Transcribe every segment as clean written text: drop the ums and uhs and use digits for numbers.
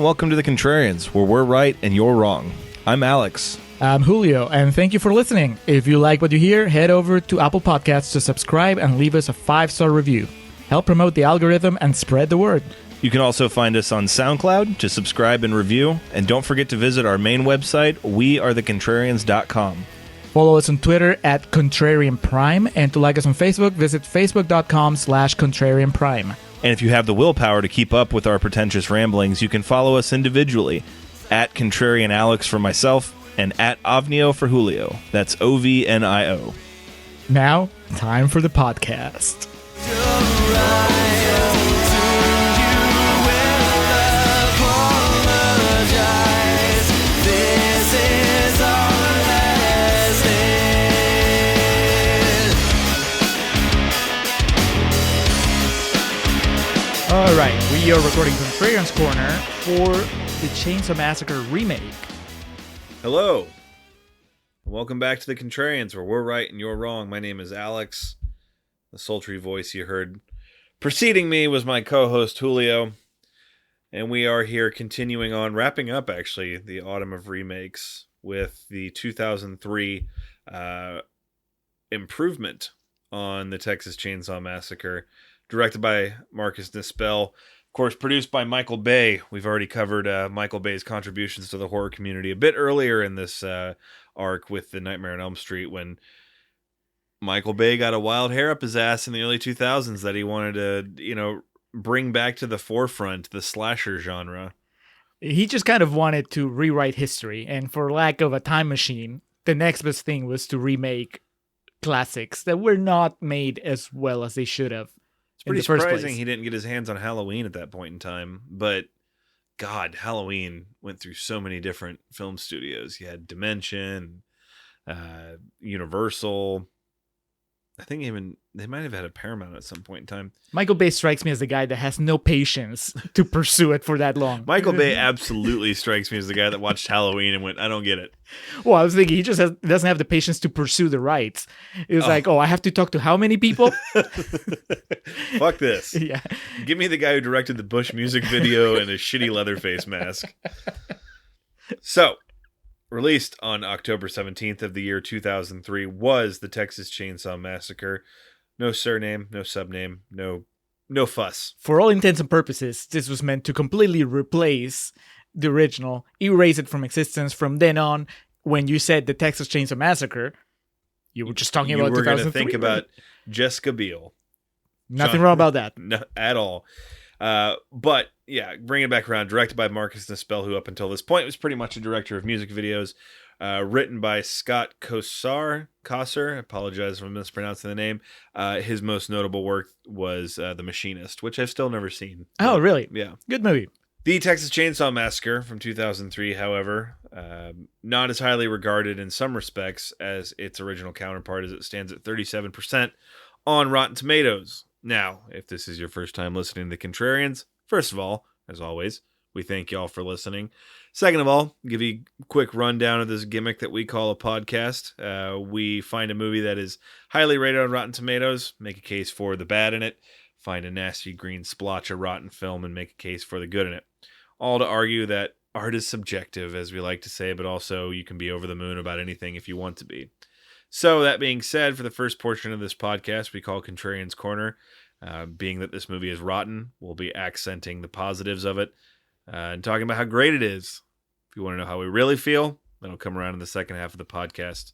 welcome to the Contrarians, where we're right and you're wrong. I'm Alex. I'm Julio, and thank you for listening. If you like what you hear, head over to Apple Podcasts to subscribe and leave us a 5-star review. Help promote the algorithm and spread the word. You can also find us on SoundCloud to subscribe and review, and don't forget to visit our main website, wearethecontrarians.com. Follow us on Twitter at Contrarian Prime, and to like us on Facebook, visit facebook.com/Contrarian Prime. And if you have the willpower to keep up with our pretentious ramblings, you can follow us individually at Contrarian Alex for myself and at Ovnio for Julio. That's OVNIO. Now, time for the podcast. All right, we are recording Contrarians Corner for the Chainsaw Massacre remake. Hello. Welcome back to the Contrarians, where we're right and you're wrong. My name is Alex. The sultry voice you heard preceding me was my co-host Julio. And we are here continuing on, wrapping up actually the autumn of remakes with the 2003 improvement on the Texas Chainsaw Massacre, directed by Marcus Nispel, of course, produced by Michael Bay. We've already covered Michael Bay's contributions to the horror community a bit earlier in this arc with the Nightmare on Elm Street, when Michael Bay got a wild hair up his ass in the early 2000s that he wanted to, bring back to the forefront the slasher genre. He just kind of wanted to rewrite history, and for lack of a time machine, the next best thing was to remake classics that were not made as well as they should have. It's pretty surprising he didn't get his hands on Halloween at that point in time, but God, Halloween went through so many different film studios. You had Dimension, Universal. I think even they might have had a Paramount at some point in time. Michael Bay strikes me as the guy that has no patience to pursue it for that long. Michael Bay absolutely strikes me as the guy that watched Halloween and went, I don't get it. Well, I was thinking he just doesn't have the patience to pursue the rights. It was like, I have to talk to how many people? Fuck this. Yeah. Give me the guy who directed the Bush music video and a shitty Leatherface mask. So, released on October 17th of the year 2003 was the Texas Chainsaw Massacre. No surname, no subname, no fuss. For all intents and purposes, this was meant to completely replace the original, erase it from existence. From then on, when you said the Texas Chainsaw Massacre, you were just talking about 2003. You were going to think about Jessica Biel. Nothing wrong about that. No, at all. But yeah, bring it back around. Directed by Marcus Nispel, who up until this point was pretty much a director of music videos. Written by Scott Kosar. I apologize if I'm mispronouncing the name. His most notable work was The Machinist, which I've still never seen. Oh, really? Yeah. Good movie. The Texas Chainsaw Massacre from 2003, however, not as highly regarded in some respects as its original counterpart, as it stands at 37% on Rotten Tomatoes. Now, if this is your first time listening to The Contrarians, first of all, as always, we thank y'all for listening. Second of all, give you a quick rundown of this gimmick that we call a podcast. We find a movie that is highly rated on Rotten Tomatoes, make a case for the bad in it, find a nasty green splotch of rotten film, and make a case for the good in it. All to argue that art is subjective, as we like to say, but also you can be over the moon about anything if you want to be. So, that being said, for the first portion of this podcast, we call Contrarians Corner. Being that this movie is rotten, we'll be accenting the positives of it and talking about how great it is. If you want to know how we really feel, that'll come around in the second half of the podcast,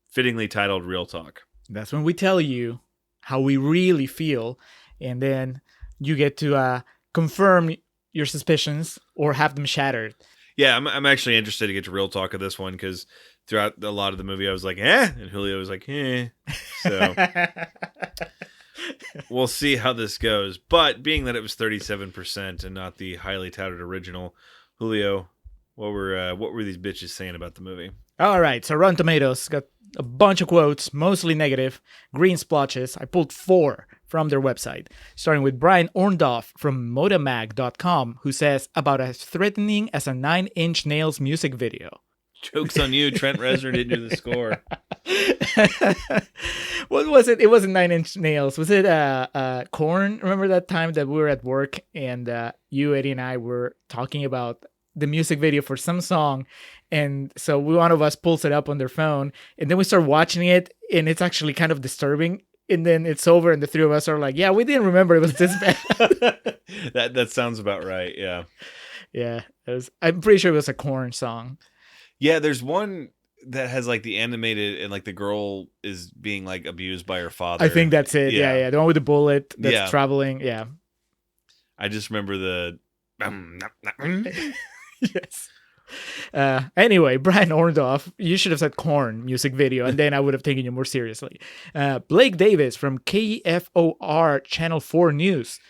fittingly titled Real Talk. That's when we tell you how we really feel, and then you get to confirm your suspicions or have them shattered. Yeah, I'm actually interested to get to Real Talk of this one, because throughout a lot of the movie I was like, and Julio was like, So we'll see how this goes. But being that it was 37% and not the highly touted original, Julio, what were these bitches saying about the movie? All right, so Rotten Tomatoes got a bunch of quotes, mostly negative, green splotches. I pulled 4 from their website, starting with Brian Orndorff from Motomag.com, who says, about as threatening as a 9 Inch Nails music video. Joke's on you, Trent Reznor didn't do the score. What was it? It wasn't 9 Inch Nails. Was it Korn? Remember that time that we were at work and you, Eddie, and I were talking about the music video for some song. And so one of us pulls it up on their phone, and then we start watching it, and it's actually kind of disturbing. And then it's over, and the three of us are like, yeah, we didn't remember it was this bad. That sounds about right, yeah. Yeah, I'm pretty sure it was a Korn song. Yeah, there's one that has like the animated and like the girl is being like abused by her father. I think that's it. Yeah. The one with the bullet that's traveling. Yeah. I just remember the yes. Anyway, Brian Orndorff, you should have said Korn music video, and then I would have taken you more seriously. Blake Davis from KFOR Channel 4 News.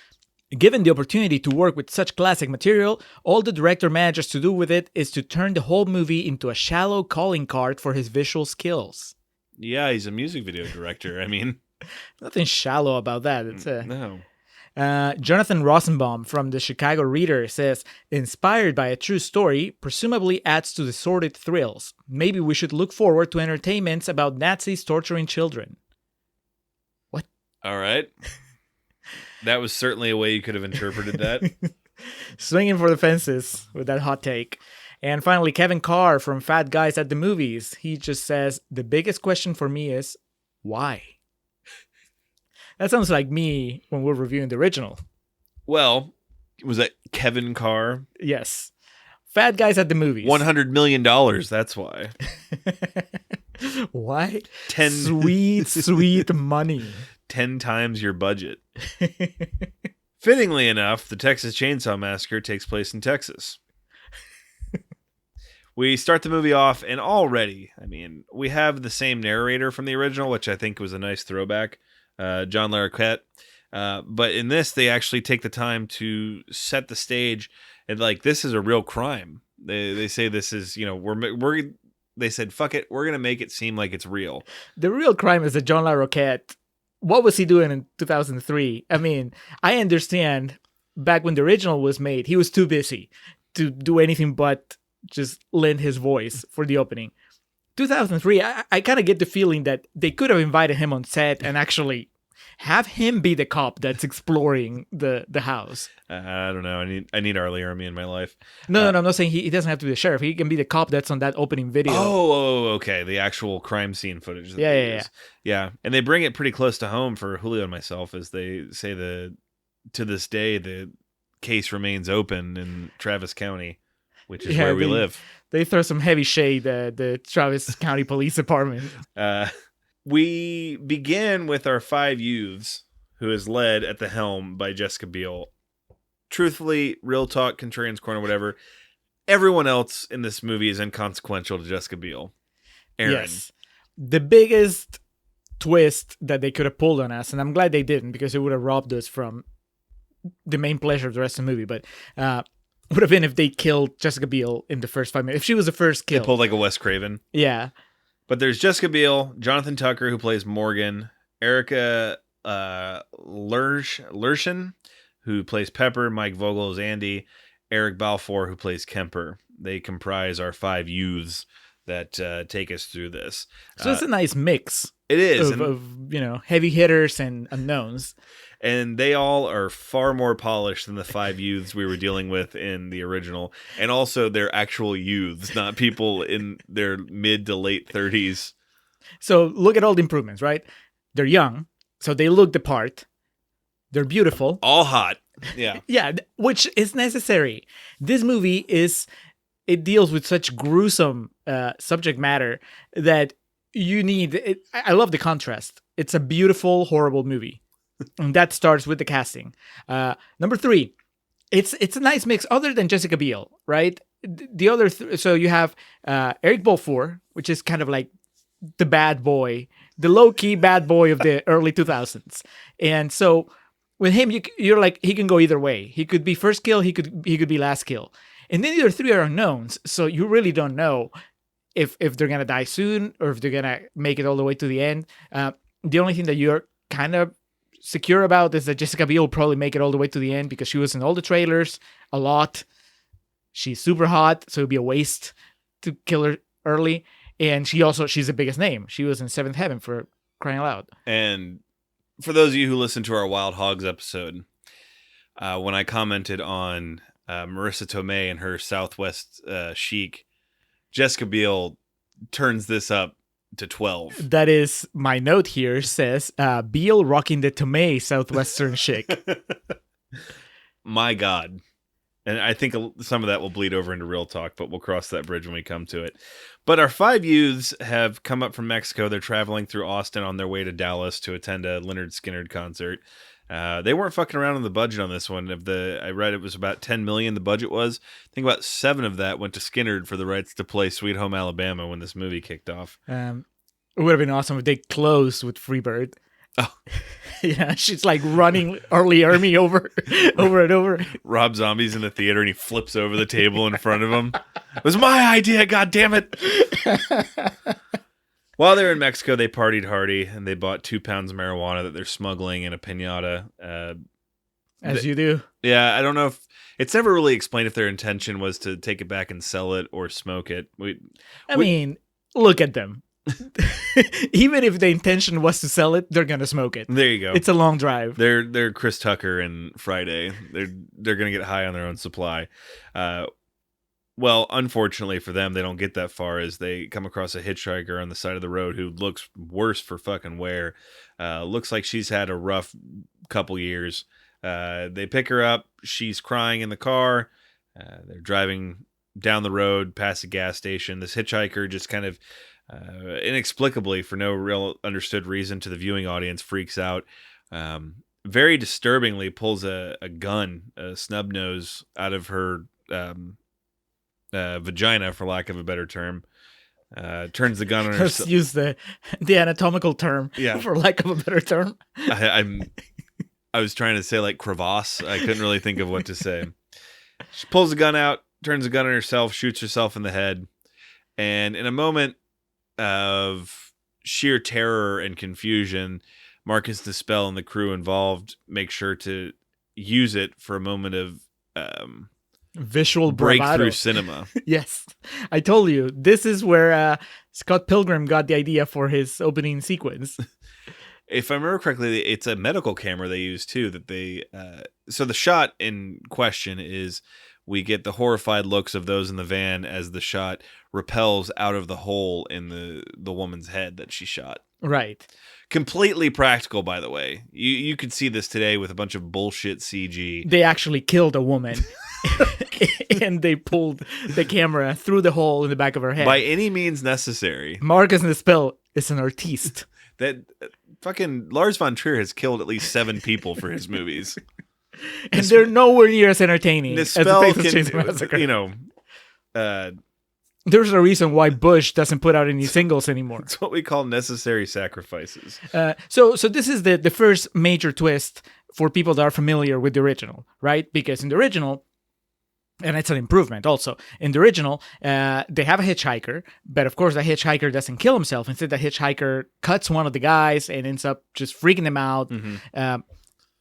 Given the opportunity to work with such classic material, all the director manages to do with it is to turn the whole movie into a shallow calling card for his visual skills. Yeah, he's a music video director. I mean, nothing shallow about that. It's no. Jonathan Rosenbaum from the Chicago Reader says, inspired by a true story, presumably adds to the sordid thrills. Maybe we should look forward to entertainments about Nazis torturing children. What? All right. That was certainly a way you could have interpreted that. Swinging for the fences with that hot take. And finally, Kevin Carr from Fat Guys at the Movies. He just says, the biggest question for me is, why? That sounds like me when we're reviewing the original. Well, was that Kevin Carr? Yes. Fat Guys at the Movies. $100 million, that's why. Why? Sweet money. 10 times your budget. Fittingly enough, the Texas Chainsaw Massacre takes place in Texas. We start the movie off, and already, I mean, we have the same narrator from the original, which I think was a nice throwback, John Larroquette. But in this, they actually take the time to set the stage, and like, this is a real crime. They say this is, they said, fuck it, we're gonna make it seem like it's real. The real crime is that John Larroquette, what was he doing in 2003? I mean, I understand back when the original was made, he was too busy to do anything but just lend his voice for the opening. 2003, I kind of get the feeling that they could have invited him on set and actually have him be the cop that's exploring the house. I don't know. I need R. Lee Ermey in my life. No, I'm not saying he doesn't have to be the sheriff. He can be the cop that's on that opening video. Oh, okay. The actual crime scene footage. Yeah. And they bring it pretty close to home for Julio and myself, as they say to this day, the case remains open in Travis County, which is where we live. They throw some heavy shade at the Travis County Police Department. We begin with our 5 youths, who is led at the helm by Jessica Biel. Truthfully, real talk, Contrarians Corner, whatever, everyone else in this movie is inconsequential to Jessica Biel. Aaron. Yes. The biggest twist that they could have pulled on us, and I'm glad they didn't, because it would have robbed us from the main pleasure of the rest of the movie, but would have been if they killed Jessica Biel in the first 5 minutes. If she was the first kill. They pulled like a Wes Craven. Yeah. But there's Jessica Biel, Jonathan Tucker, who plays Morgan, Erica Lershin, who plays Pepper, Mike Vogel is Andy, Eric Balfour, who plays Kemper. They comprise our 5 youths that take us through this. So it's a nice mix. It is. Of heavy hitters and unknowns. And they all are far more polished than the 5 youths we were dealing with in the original. And also, they're actual youths, not people in their mid to late 30s. So look at all the improvements, right? They're young, so they look the part. They're beautiful. All hot. Yeah. Yeah, which is necessary. This movie it deals with such gruesome subject matter that you need it. I love the contrast. It's a beautiful, horrible movie. And that starts with the casting. Number 3, it's a nice mix other than Jessica Biel, right? The other, so you have Eric Balfour, which is kind of like the bad boy, the low-key bad boy of the early 2000s. And so with him, you're like, he can go either way. He could be first kill, he could be last kill. And then the other 3 are unknowns, so you really don't know if they're going to die soon or if they're going to make it all the way to the end. The only thing that you're kind of secure about is that Jessica Biel will probably make it all the way to the end because she was in all the trailers a lot. She's super hot, so it'd be a waste to kill her early. And she's the biggest name. She was in Seventh Heaven, for crying out loud. And for those of you who listened to our Wild Hogs episode, when I commented on Marissa Tomei and her Southwest chic, Jessica Biel turns this up to 12. That is, my note here says, Beale rocking the Tomei Southwestern chic. My God. And I think some of that will bleed over into real talk, but we'll cross that bridge when we come to it. But our 5 youths have come up from Mexico. They're traveling through Austin on their way to Dallas to attend a Lynyrd Skynyrd concert. They weren't fucking around on the budget on this one. I read it was about $10 million. The budget was. I think about 7 of that went to Skynyrd for the rights to play Sweet Home Alabama when this movie kicked off. It would have been awesome if they closed with Freebird. Oh. Yeah, she's like running Arlie Ermy over and over. Rob Zombie's in the theater and he flips over the table in front of him. It was my idea, God damn it! While they're in Mexico, they partied hardy and they bought 2 pounds of marijuana that they're smuggling in a piñata. As you do. Yeah, I don't know if it's never really explained if their intention was to take it back and sell it or smoke it. I mean, look at them. Even if the intention was to sell it, they're gonna smoke it. There you go. It's a long drive. They're Chris Tucker and Friday. They're gonna get high on their own supply. Well, unfortunately for them, they don't get that far as they come across a hitchhiker on the side of the road who looks worse for fucking wear. Looks like she's had a rough couple years. They pick her up. She's crying in the car. They're driving down the road past a gas station. This hitchhiker just kind of inexplicably, for no real understood reason to the viewing audience, freaks out. Very disturbingly pulls a gun, a snub nose, out of her vagina, for lack of a better term. Turns the gun on herself. Let's use the anatomical term, for lack of a better term. I was trying to say like crevasse. I couldn't really think of what to say. She pulls the gun out, turns the gun on herself, shoots herself in the head, and in a moment of sheer terror and confusion, Marcus Dispel and the crew involved make sure to use it for a moment of visual breakthrough bravado. cinema. Yes, I told you this is where Scott Pilgrim got the idea for his opening sequence. If I remember correctly, it's a medical camera they use too. That they so the shot in question is we get the horrified looks of those in the van as the shot repels out of the hole in the woman's head that she shot. Right. Completely practical, by the way. You could see this today with a bunch of bullshit CG. They actually killed a woman. And they pulled the camera through the hole in the back of her head. By any means necessary. Marcus Dispel is an artiste. That fucking Lars von Trier has killed at least 7 people for his movies. And they're nowhere near as entertaining as the Texas Chainsaw Massacre. You know, there's a reason why Bush doesn't put out any singles anymore. It's what we call necessary sacrifices. So this is the first major twist for people that are familiar with the original, right? Because in the original, and it's an improvement also, in the original, they have a hitchhiker, but of course the hitchhiker doesn't kill himself. Instead, the hitchhiker cuts one of the guys and ends up just freaking them out. Mm-hmm.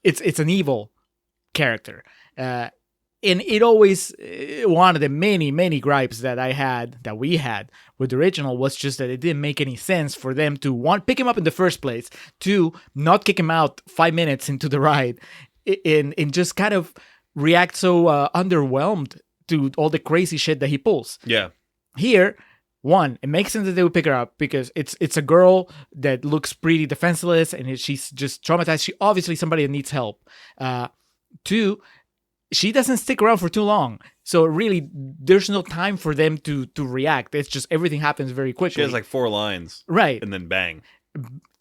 It's an evil character. And it always, one of the many gripes that we had with the original was just that it didn't make any sense for them to, one, pick him up in the first place, two, not kick him out 5 minutes into the ride, and just kind of react so underwhelmed to all the crazy shit that he pulls. Yeah. Here, one, it makes sense that they would pick her up because it's a girl that looks pretty defenseless and she's just traumatized. She obviously somebody that needs help. Two, she doesn't stick around for too long. So really, there's no time for them to react. It's just everything happens very quickly. She has like 4 lines. Right. And then bang.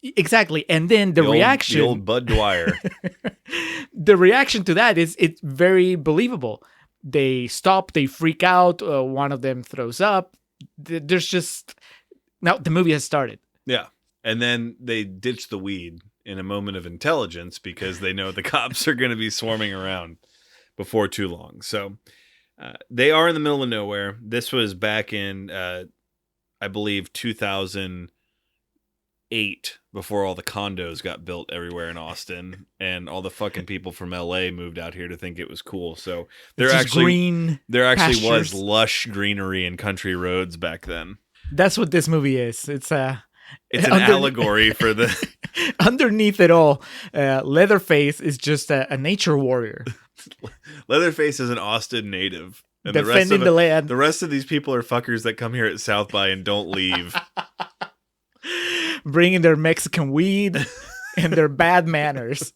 Exactly. And then the reaction. The old Bud Dwyer. The reaction to that is it's very believable. They stop, they freak out. One of them throws up. There's just. Now, the movie has started. Yeah. And then they ditch the weed in a moment of intelligence because they know the cops are going to be swarming around before too long. So they are in the middle of nowhere. This was back in, I believe, 2008, before all the condos got built everywhere in Austin and all the fucking people from LA moved out here to think it was cool. So there actually was lush greenery and country roads back then. That's what this movie is. It's an allegory for the... Underneath it all, Leatherface is just a nature warrior. Leatherface is an Austin native. And Defending the land. The rest of these people are fuckers that come here at South by and don't leave. Bringing their Mexican weed and their bad manners.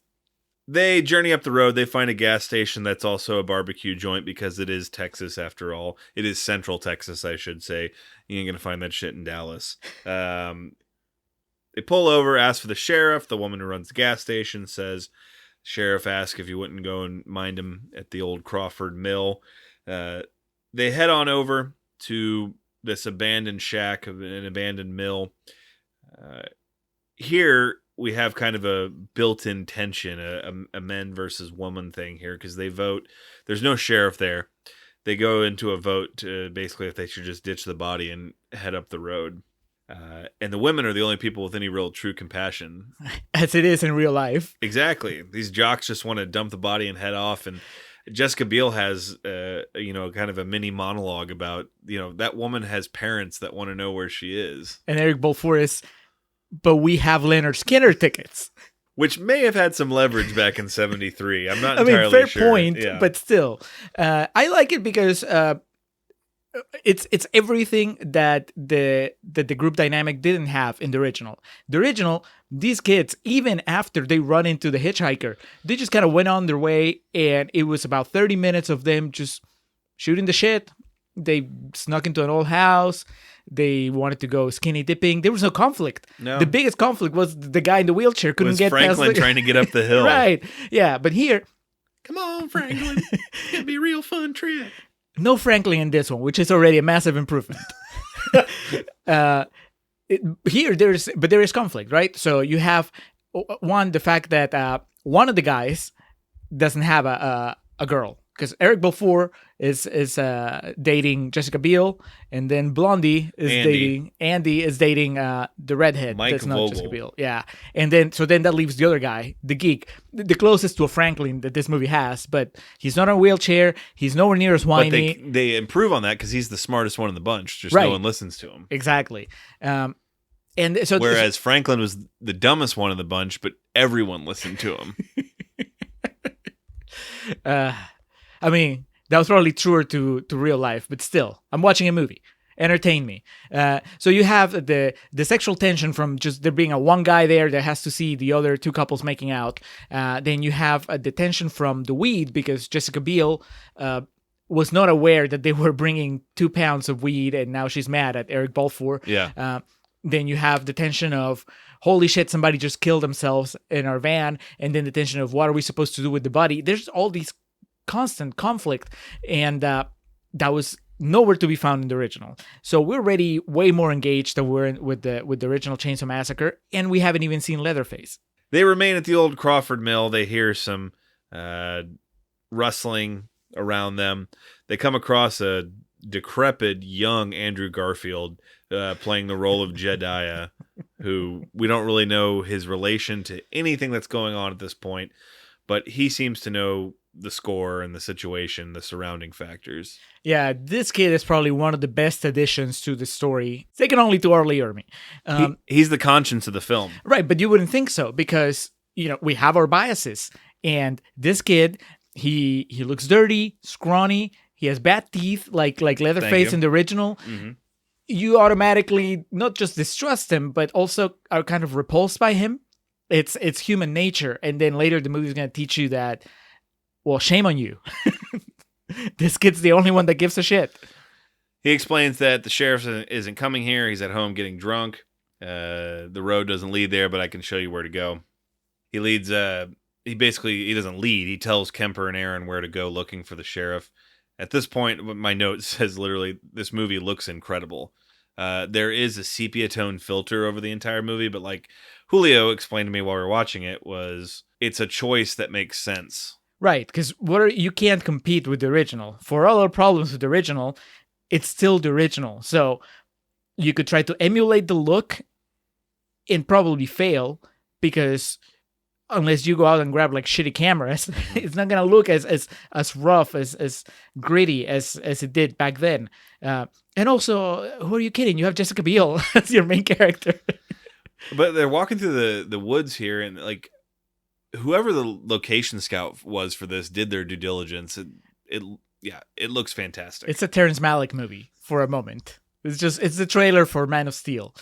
They journey up the road. They find a gas station that's also a barbecue joint because it is Texas after all. It is Central Texas, I should say. You ain't going to find that shit in Dallas. They pull over, ask for the sheriff. The woman who runs the gas station says, sheriff asked if you wouldn't go and mind him at the old Crawford Mill. They head on over to this abandoned shack of an abandoned mill. Here we have kind of a built-in tension, a men versus woman thing here, because they vote. There's no sheriff there. They go into a vote to basically if they should just ditch the body and head up the road. And the women are the only people with any real true compassion. As it is in real life. Exactly. These jocks just want to dump the body and head off. And Jessica Biel has, kind of a mini monologue about, that woman has parents that want to know where she is. And Eric Balfour is, but we have Leonard Skinner tickets. Which may have had some leverage back in 73. I'm not entirely sure. Fair point, yeah. But still. I like it because it's everything that the group dynamic didn't have in the original. The original, these kids, even after they run into the hitchhiker, they just kind of went on their way, and it was about 30 minutes of them just shooting the shit. They snuck into an old house. They wanted to go skinny dipping. There was no conflict. No. The biggest conflict was the guy in the wheelchair couldn't get Franklin past trying to get up the hill. Right. Yeah, but here, come on, Franklin. It's gonna be a real fun trip. No Franklin in this one, which is already a massive improvement. Here, there is conflict, right? So you have the fact that one of the guys doesn't have a girl, because Eric Balfour is dating Jessica Biel, and then Blondie is dating the redhead. Mike that's not Vogel. Jessica Biel. Yeah, and then that leaves the other guy, the geek, the closest to a Franklin that this movie has, but he's not on a wheelchair. He's nowhere near as whiny. But they improve on that because he's the smartest one in the bunch. Just right. No one listens to him. Exactly. And so whereas Franklin was the dumbest one in the bunch, but everyone listened to him. That was probably truer to real life, but still, I'm watching a movie. Entertain me. So you have the sexual tension from just there being one guy there that has to see the other two couples making out. Then you have the tension from the weed, because Jessica Biel was not aware that they were bringing 2 pounds of weed, and now she's mad at Eric Balfour. Yeah. Then you have the tension of, holy shit, somebody just killed themselves in our van. And then the tension of, what are we supposed to do with the body? There's all these constant conflict, and that was nowhere to be found in the original. So we're already way more engaged than we're with the original Chainsaw Massacre, and we haven't even seen Leatherface. They remain at the old Crawford Mill. They hear some rustling around them. They come across a decrepit young Andrew Garfield playing the role of Jedediah, who we don't really know his relation to anything that's going on at this point, but he seems to know the score and the situation, the surrounding factors. Yeah, this kid is probably one of the best additions to the story, second only to R. Lee Ermey. He's the conscience of the film. Right, but you wouldn't think so, because we have our biases, and this kid, he looks dirty, scrawny, he has bad teeth like Leatherface in the original. Mm-hmm. You automatically not just distrust him, but also are kind of repulsed by him. It's human nature, and then later the movie's going to teach you that, well, shame on you. This kid's the only one that gives a shit. He explains that the sheriff isn't coming here. He's at home getting drunk. The road doesn't lead there, but I can show you where to go. He leads. He doesn't lead. He tells Kemper and Aaron where to go looking for the sheriff. At this point, my note says literally, this movie looks incredible. There is a sepia tone filter over the entire movie, but like Julio explained to me while we were watching it, it's a choice that makes sense. Right, because you can't compete with the original. For all our problems with the original, it's still the original. So you could try to emulate the look and probably fail, because unless you go out and grab like shitty cameras, it's not gonna look as rough, as gritty as it did back then. And also, who are you kidding? You have Jessica Biel as your main character. But they're walking through the woods here, and like, whoever the location scout was for this did their due diligence. It looks fantastic. It's a Terrence Malick movie for a moment. It's the trailer for Man of Steel.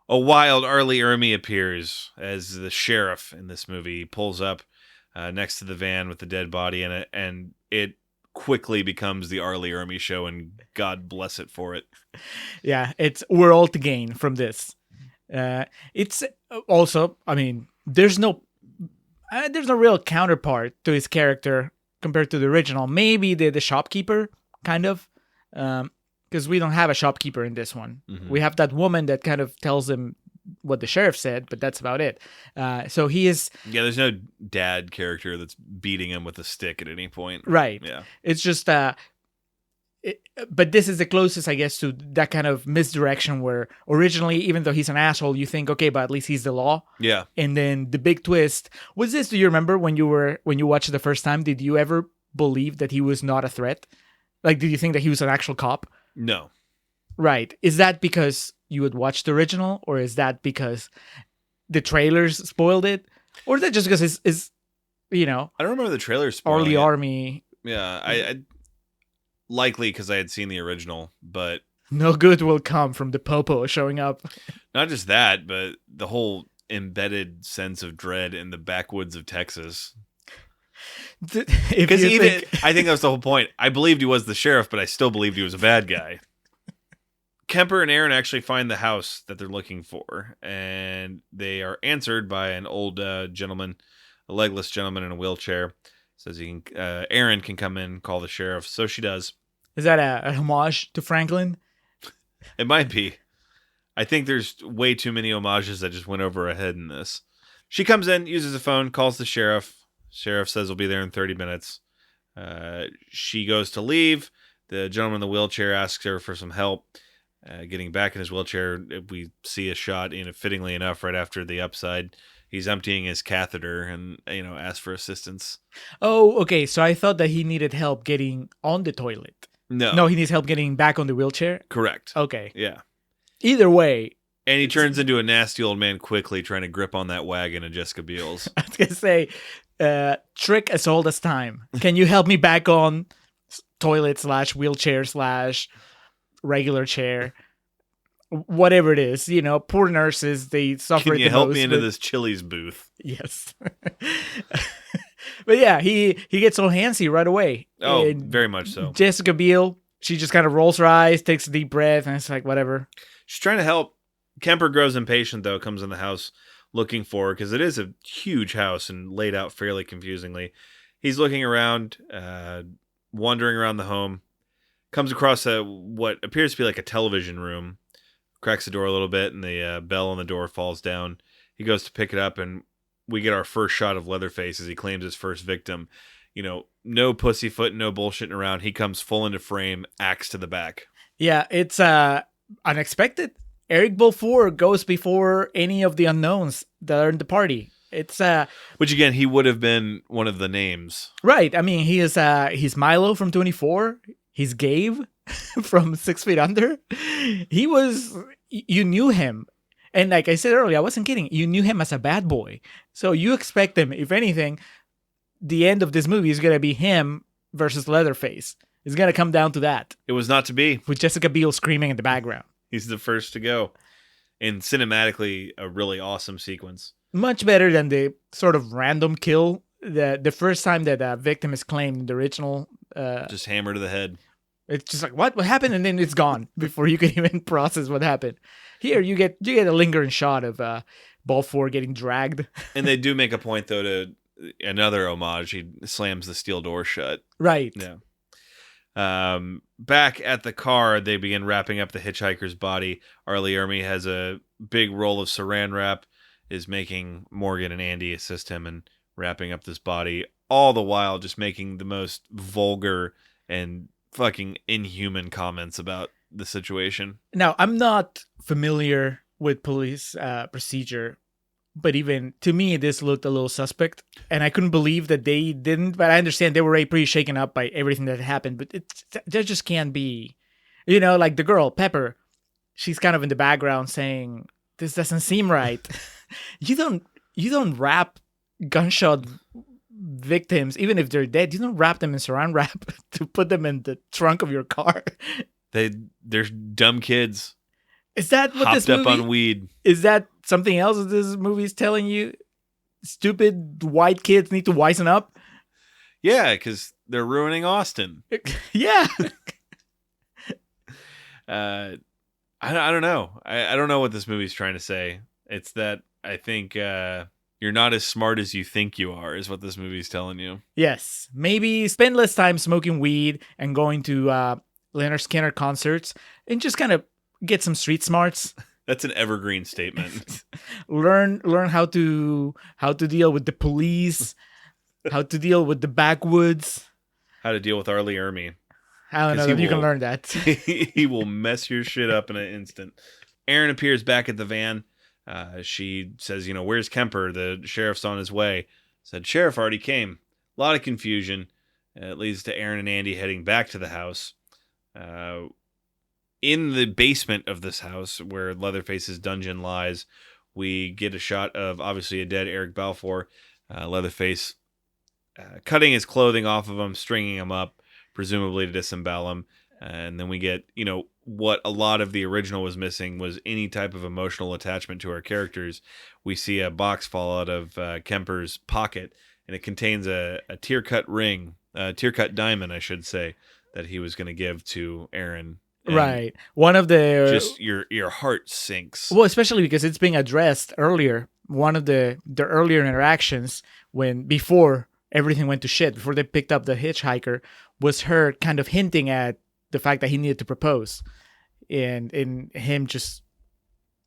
A wild Arlie Ermy appears as the sheriff in this movie. He pulls up next to the van with the dead body in it, and it quickly becomes the Arlie Ermy show, and God bless it for it. Yeah, we're all to gain from this. It's also, I mean, there's no real counterpart to his character compared to the original. Maybe the shopkeeper, kind of, because we don't have a shopkeeper in this one. Mm-hmm. We have that woman that kind of tells him what the sheriff said, but that's about it. So he is... Yeah, there's no dad character that's beating him with a stick at any point. Right. Yeah. It's just... but this is the closest, I guess, to that kind of misdirection where originally, even though he's an asshole, you think, okay, but at least he's the law. Yeah. And then the big twist was this. Do you remember when you watched it the first time? Did you ever believe that he was not a threat? Like, did you think that he was an actual cop? No. Right. Is that because you had watched the original, or is that because the trailers spoiled it, or is that just because it's I don't remember the trailers spoiling Arlie Army? Yeah, I likely because I had seen the original, but no good will come from the popo showing up. Not just that, but the whole embedded sense of dread in the backwoods of Texas. Because I think that was the whole point. I believed he was the sheriff, but I still believed he was a bad guy. Kemper and Aaron actually find the house that they're looking for, and they are answered by an old gentleman, a legless gentleman in a wheelchair. Says Aaron can come in, call the sheriff. So she does. Is that a homage to Franklin? It might be. I think there's way too many homages that just went over her head in this. She comes in, uses the phone, calls the sheriff. Sheriff says he'll be there in 30 minutes. She goes to leave. The gentleman in the wheelchair asks her for some help. Getting back in his wheelchair, we see a shot, fittingly enough, right after the upside. He's emptying his catheter and, asks for assistance. Oh, okay. So I thought that he needed help getting on the toilet. No, he needs help getting back on the wheelchair? Correct. Okay. Yeah. Either way. And he turns into a nasty old man quickly, trying to grip on that wagon of Jessica Biel's. I was going to say, trick as old as time. Can you help me back on toilet / wheelchair / regular chair? Whatever it is, poor nurses, they suffer. Can you help me into this Chili's booth? Yes. But yeah, he gets so handsy right away. Oh, and very much so. Jessica Biel, she just kind of rolls her eyes, takes a deep breath, and it's like, whatever. She's trying to help. Kemper grows impatient, though, comes in the house looking for her, because it is a huge house and laid out fairly confusingly. He's looking around, wandering around the home, comes across what appears to be like a television room, cracks the door a little bit, and the bell on the door falls down. He goes to pick it up, and we get our first shot of Leatherface as he claims his first victim. No pussyfoot, no bullshitting around. He comes full into frame, axe to the back. Yeah, it's unexpected. Eric Balfour goes before any of the unknowns that are in the party. It's which again, he would have been one of the names, right? I mean, he's Milo from 24. He's Gabe from 6 Feet Under. You knew him. And like I said earlier, I wasn't kidding. You knew him as a bad boy. So you expect him, if anything, the end of this movie is going to be him versus Leatherface. It's going to come down to that. It was not to be. With Jessica Biel screaming in the background. He's the first to go. And cinematically, a really awesome sequence. Much better than the sort of random kill. The first time that a victim is claimed in the original. Just hammer to the head. It's just like, what happened? And then it's gone before you can even process what happened. Here, you get a lingering shot of Balfour getting dragged. And they do make a point, though, to another homage. He slams the steel door shut. Right. Yeah. Back at the car, they begin wrapping up the hitchhiker's body. Arlie Ermy has a big roll of saran wrap, is making Morgan and Andy assist him in wrapping up this body, all the while just making the most vulgar and fucking inhuman comments about the situation. Now, I'm not familiar with police procedure, but even to me, this looked a little suspect, and I couldn't believe that they didn't. But I understand they were already pretty shaken up by everything that happened. But there just can't be, like the girl Pepper. She's kind of in the background saying, "This doesn't seem right." You don't wrap gunshot victims, even if they're dead, you don't wrap them in saran wrap to put them in the trunk of your car. They're dumb kids Is that what this hopped up movie? on weed. Is that something else that this movie is telling you? Stupid white kids need to wisen up. Yeah, because they're ruining Austin. Yeah. I don't know. I don't know what this movie's trying to say. It's that I think you're not as smart as you think you are, is what this movie's telling you. Yes. Maybe spend less time smoking weed and going to Leonard Skinner concerts and just kind of get some street smarts. That's an evergreen statement. learn how to deal with the police, how to deal with the backwoods. How to deal with Arlie Ermy. I don't know if you can learn that. He will mess your shit up in an instant. Erin appears back at the van. She says, where's Kemper? The sheriff's on his way. Said, sheriff already came. A lot of confusion. It leads to Erin and Andy heading back to the house. In the basement of this house, where Leatherface's dungeon lies, we get a shot of, obviously, a dead Eric Balfour. Leatherface cutting his clothing off of him, stringing him up, presumably to disembowel him. And then we get, what a lot of the original was missing was any type of emotional attachment to our characters. We see a box fall out of Kemper's pocket, and it contains a tear-cut ring, a tear-cut diamond, I should say, that he was going to give to Erin. And right. One of the... just your heart sinks. Well, especially because it's being addressed earlier. One of the earlier interactions before everything went to shit, before they picked up the hitchhiker, was her kind of hinting at the fact that he needed to propose, and him just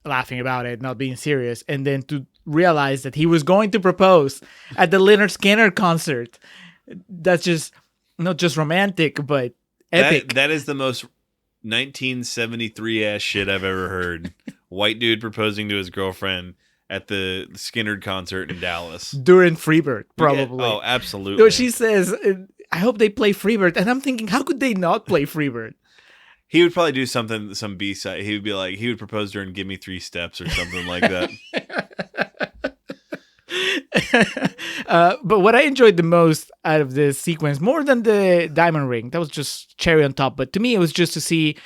laughing about it, not being serious, and then to realize that he was going to propose at the Leonard Skinner concert. That's just not just romantic, but epic. That is the most 1973 ass shit I've ever heard. White dude proposing to his girlfriend at the Skinner concert in Dallas during Freebird, probably. Yeah. Oh, absolutely. So she says, I hope they play Freebird. And I'm thinking, how could they not play Freebird? He would probably do some B-side. He would be like, he would propose during Give Me 3 Steps or something like that. But what I enjoyed the most out of this sequence, more than the diamond ring, that was just cherry on top. But to me, it was just to see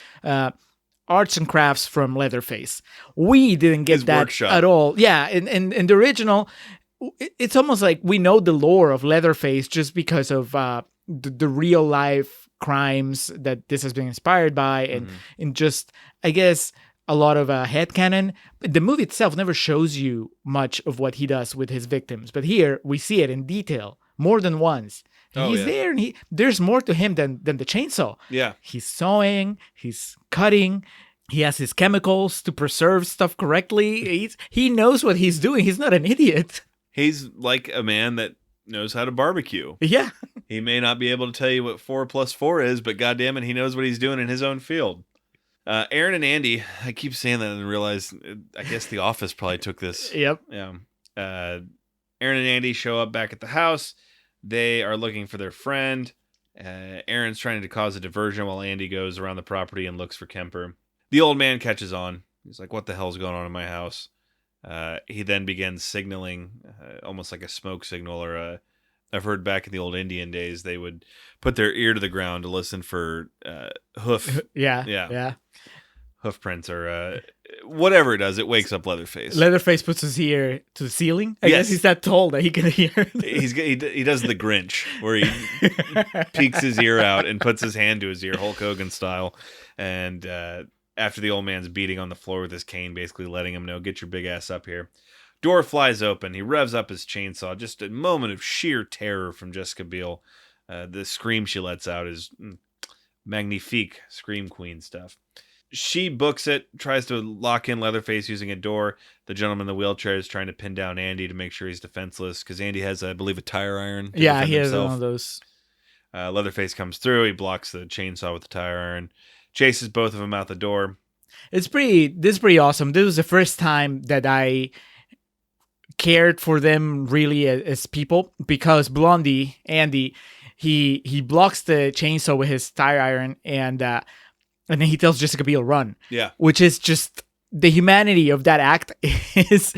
arts and crafts from Leatherface. We didn't get His that workshop. at all. Yeah, in the original, it's almost like we know the lore of Leatherface just because of the real life crimes that this has been inspired by, and just, I guess, a lot of headcanon. The movie itself never shows you much of what he does with his victims, but here we see it in detail more than once. He's there, and there's more to him than the chainsaw. Yeah. He's sawing, he's cutting, he has his chemicals to preserve stuff correctly. He knows what he's doing. He's not an idiot. He's like a man that knows how to barbecue. Yeah. He may not be able to tell you what 4 + 4 is, but goddamn it, he knows what he's doing in his own field. Erin and Andy, I keep saying that and realize, I guess The Office probably took this. Yep. Yeah. Erin and Andy show up back at the house. They are looking for their friend. Erin's trying to cause a diversion while Andy goes around the property and looks for Kemper. The old man catches on. He's like, what the hell's going on in my house? He then begins signaling, almost like a smoke signal, or I've heard back in the old Indian days, they would put their ear to the ground to listen for hoof. Yeah. Hoof prints or whatever it does. It wakes up Leatherface. Leatherface puts his ear to the ceiling. I guess he's that tall that he can hear. He does the Grinch, where he peeks his ear out and puts his hand to his ear, Hulk Hogan style. And after the old man's beating on the floor with his cane, basically letting him know, get your big ass up here. Door flies open. He revs up his chainsaw. Just a moment of sheer terror from Jessica Biel. The scream she lets out is magnifique scream queen stuff. She books it, tries to lock in Leatherface using a door. The gentleman in the wheelchair is trying to pin down Andy to make sure he's defenseless, because Andy has, I believe, a tire iron. Yeah, he has one of those. Leatherface comes through. He blocks the chainsaw with the tire iron. Chases both of them out the door. This is pretty awesome. This was the first time that I cared for them really as people, because Blondie, Andy, he blocks the chainsaw with his tire iron, and then he tells Jessica Biel run. Yeah. Which is just the humanity of that act is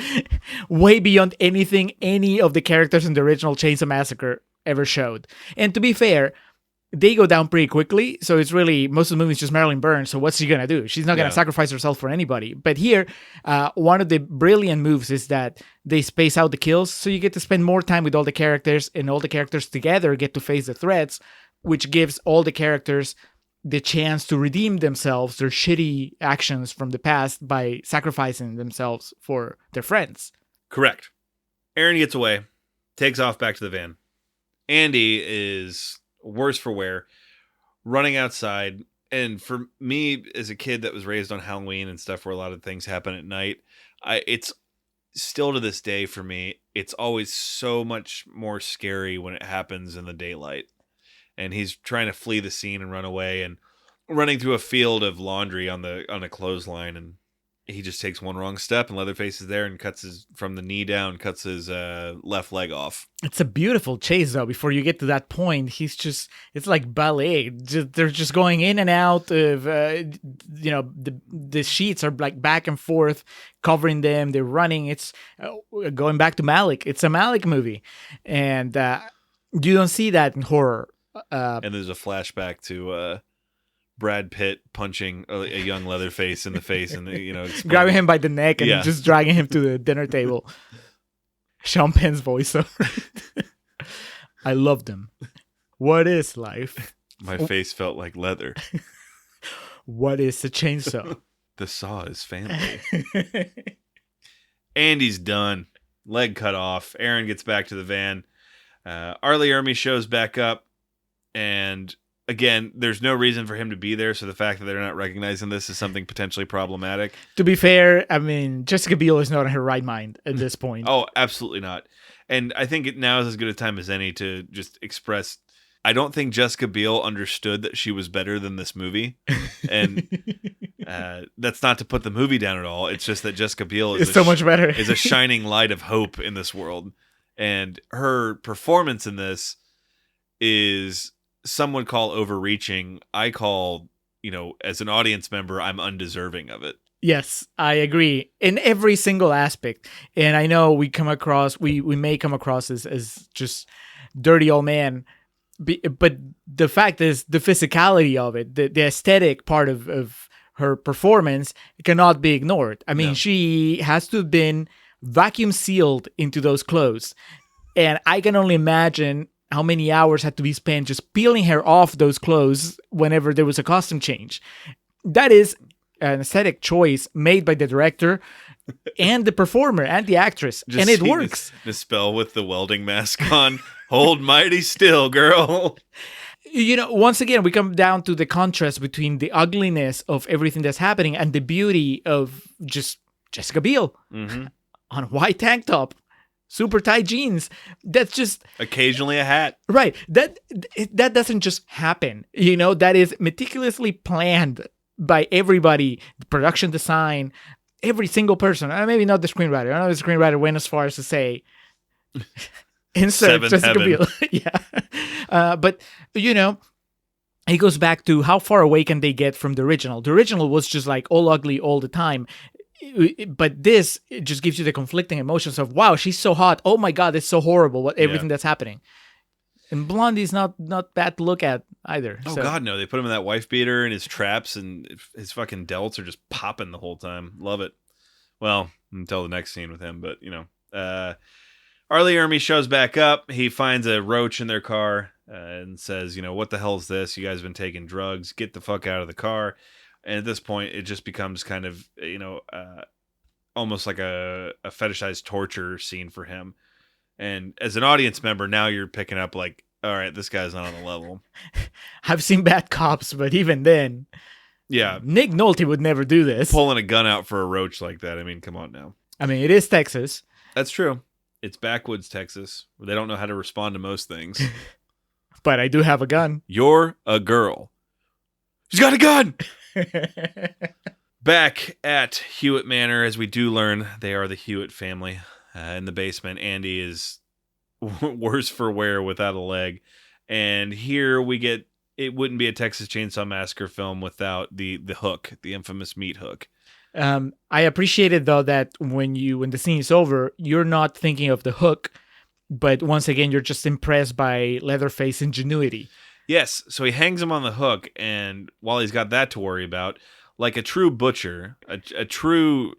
way beyond anything any of the characters in the original Chainsaw Massacre ever showed. And to be fair, they go down pretty quickly, so it's really, most of the movie is just Marilyn Burns, so what's she gonna do? She's not gonna sacrifice herself for anybody. But here, one of the brilliant moves is that they space out the kills, so you get to spend more time with all the characters, and all the characters together get to face the threats, which gives all the characters the chance to redeem themselves, their shitty actions from the past, by sacrificing themselves for their friends. Correct. Aaron gets away, takes off back to the van. Andy is worse for wear, running outside. And for me, as a kid that was raised on Halloween and stuff where a lot of things happen at night, it's still to this day for me, it's always so much more scary when it happens in the daylight. And he's trying to flee the scene and run away, and running through a field of laundry on a clothesline, and he just takes one wrong step, and Leatherface is there and from the knee down, cuts his left leg off. It's a beautiful chase, though. Before you get to that point, it's like ballet. They're just going in and out of, the sheets are like back and forth, covering them. They're running. It's going back to Malick. It's a Malick movie. And you don't see that in horror. And there's a flashback to Brad Pitt punching a young Leatherface in the face, and grabbing him by the neck and just dragging him to the dinner table. Sean Penn's voiceover. I loved him. What is life? My face felt like leather. What is a chainsaw? The saw is family. Andy's done. Leg cut off. Aaron gets back to the van. Arlie Ermy shows back up, and again, there's no reason for him to be there, so the fact that they're not recognizing this is something potentially problematic. To be fair, I mean, Jessica Biel is not in her right mind at this point. Oh, absolutely not. And I think now is as good a time as any to just express, I don't think Jessica Biel understood that she was better than this movie. And that's not to put the movie down at all. It's just that Jessica Biel is so much better. Is a shining light of hope in this world. And her performance in this is, some would call overreaching. I call, as an audience member, I'm undeserving of it. Yes, I agree in every single aspect. And I know we may come across as just dirty old man, but the fact is the physicality of it, the aesthetic part of her performance cannot be ignored. I mean, She has to have been vacuum sealed into those clothes. And I can only imagine how many hours had to be spent just peeling her off those clothes whenever there was a costume change. That is an aesthetic choice made by the director and the performer and the actress. And it works. The spell with the welding mask on. Hold mighty still, girl. Once again, we come down to the contrast between the ugliness of everything that's happening and the beauty of just Jessica Biel on a white tank top. Super tight jeans. That's just occasionally a hat. Right. That doesn't just happen. That is meticulously planned by everybody. The production design, every single person. Maybe not the screenwriter. I know the screenwriter went as far as to say insert Jessica Biel. Yeah. But it goes back to how far away can they get from the original. The original was just like all ugly all the time. But this, it just gives you the conflicting emotions of, wow, she's so hot. Oh my God, it's so horrible. Everything that's happening. And Blondie's not bad to look at either. Oh God, no. They put him in that wife beater and his traps, and his fucking delts are just popping the whole time. Love it. Well, until the next scene with him, but Arlie Ermy shows back up. He finds a roach in their car and says, what the hell is this? You guys have been taking drugs. Get the fuck out of the car. And at this point, it just becomes kind of, almost like a fetishized torture scene for him. And as an audience member, now you're picking up like, all right, this guy's not on the level. I've seen Bad Cops, but even then, yeah, Nick Nolte would never do this. Pulling a gun out for a roach like that. I mean, come on now. I mean, it is Texas. That's true. It's backwoods Texas, where they don't know how to respond to most things. But I do have a gun. You're a girl. She's got a gun! Back at Hewitt Manor, as we do learn, they are the Hewitt family. In the basement, Andy is worse for wear without a leg. And here we get, it wouldn't be a Texas Chainsaw Massacre film without the hook, the infamous meat hook. I appreciated though that when the scene is over, you're not thinking of the hook, but once again you're just impressed by Leatherface's ingenuity. Yes, so he hangs him on the hook, and while he's got that to worry about, like a true butcher, a true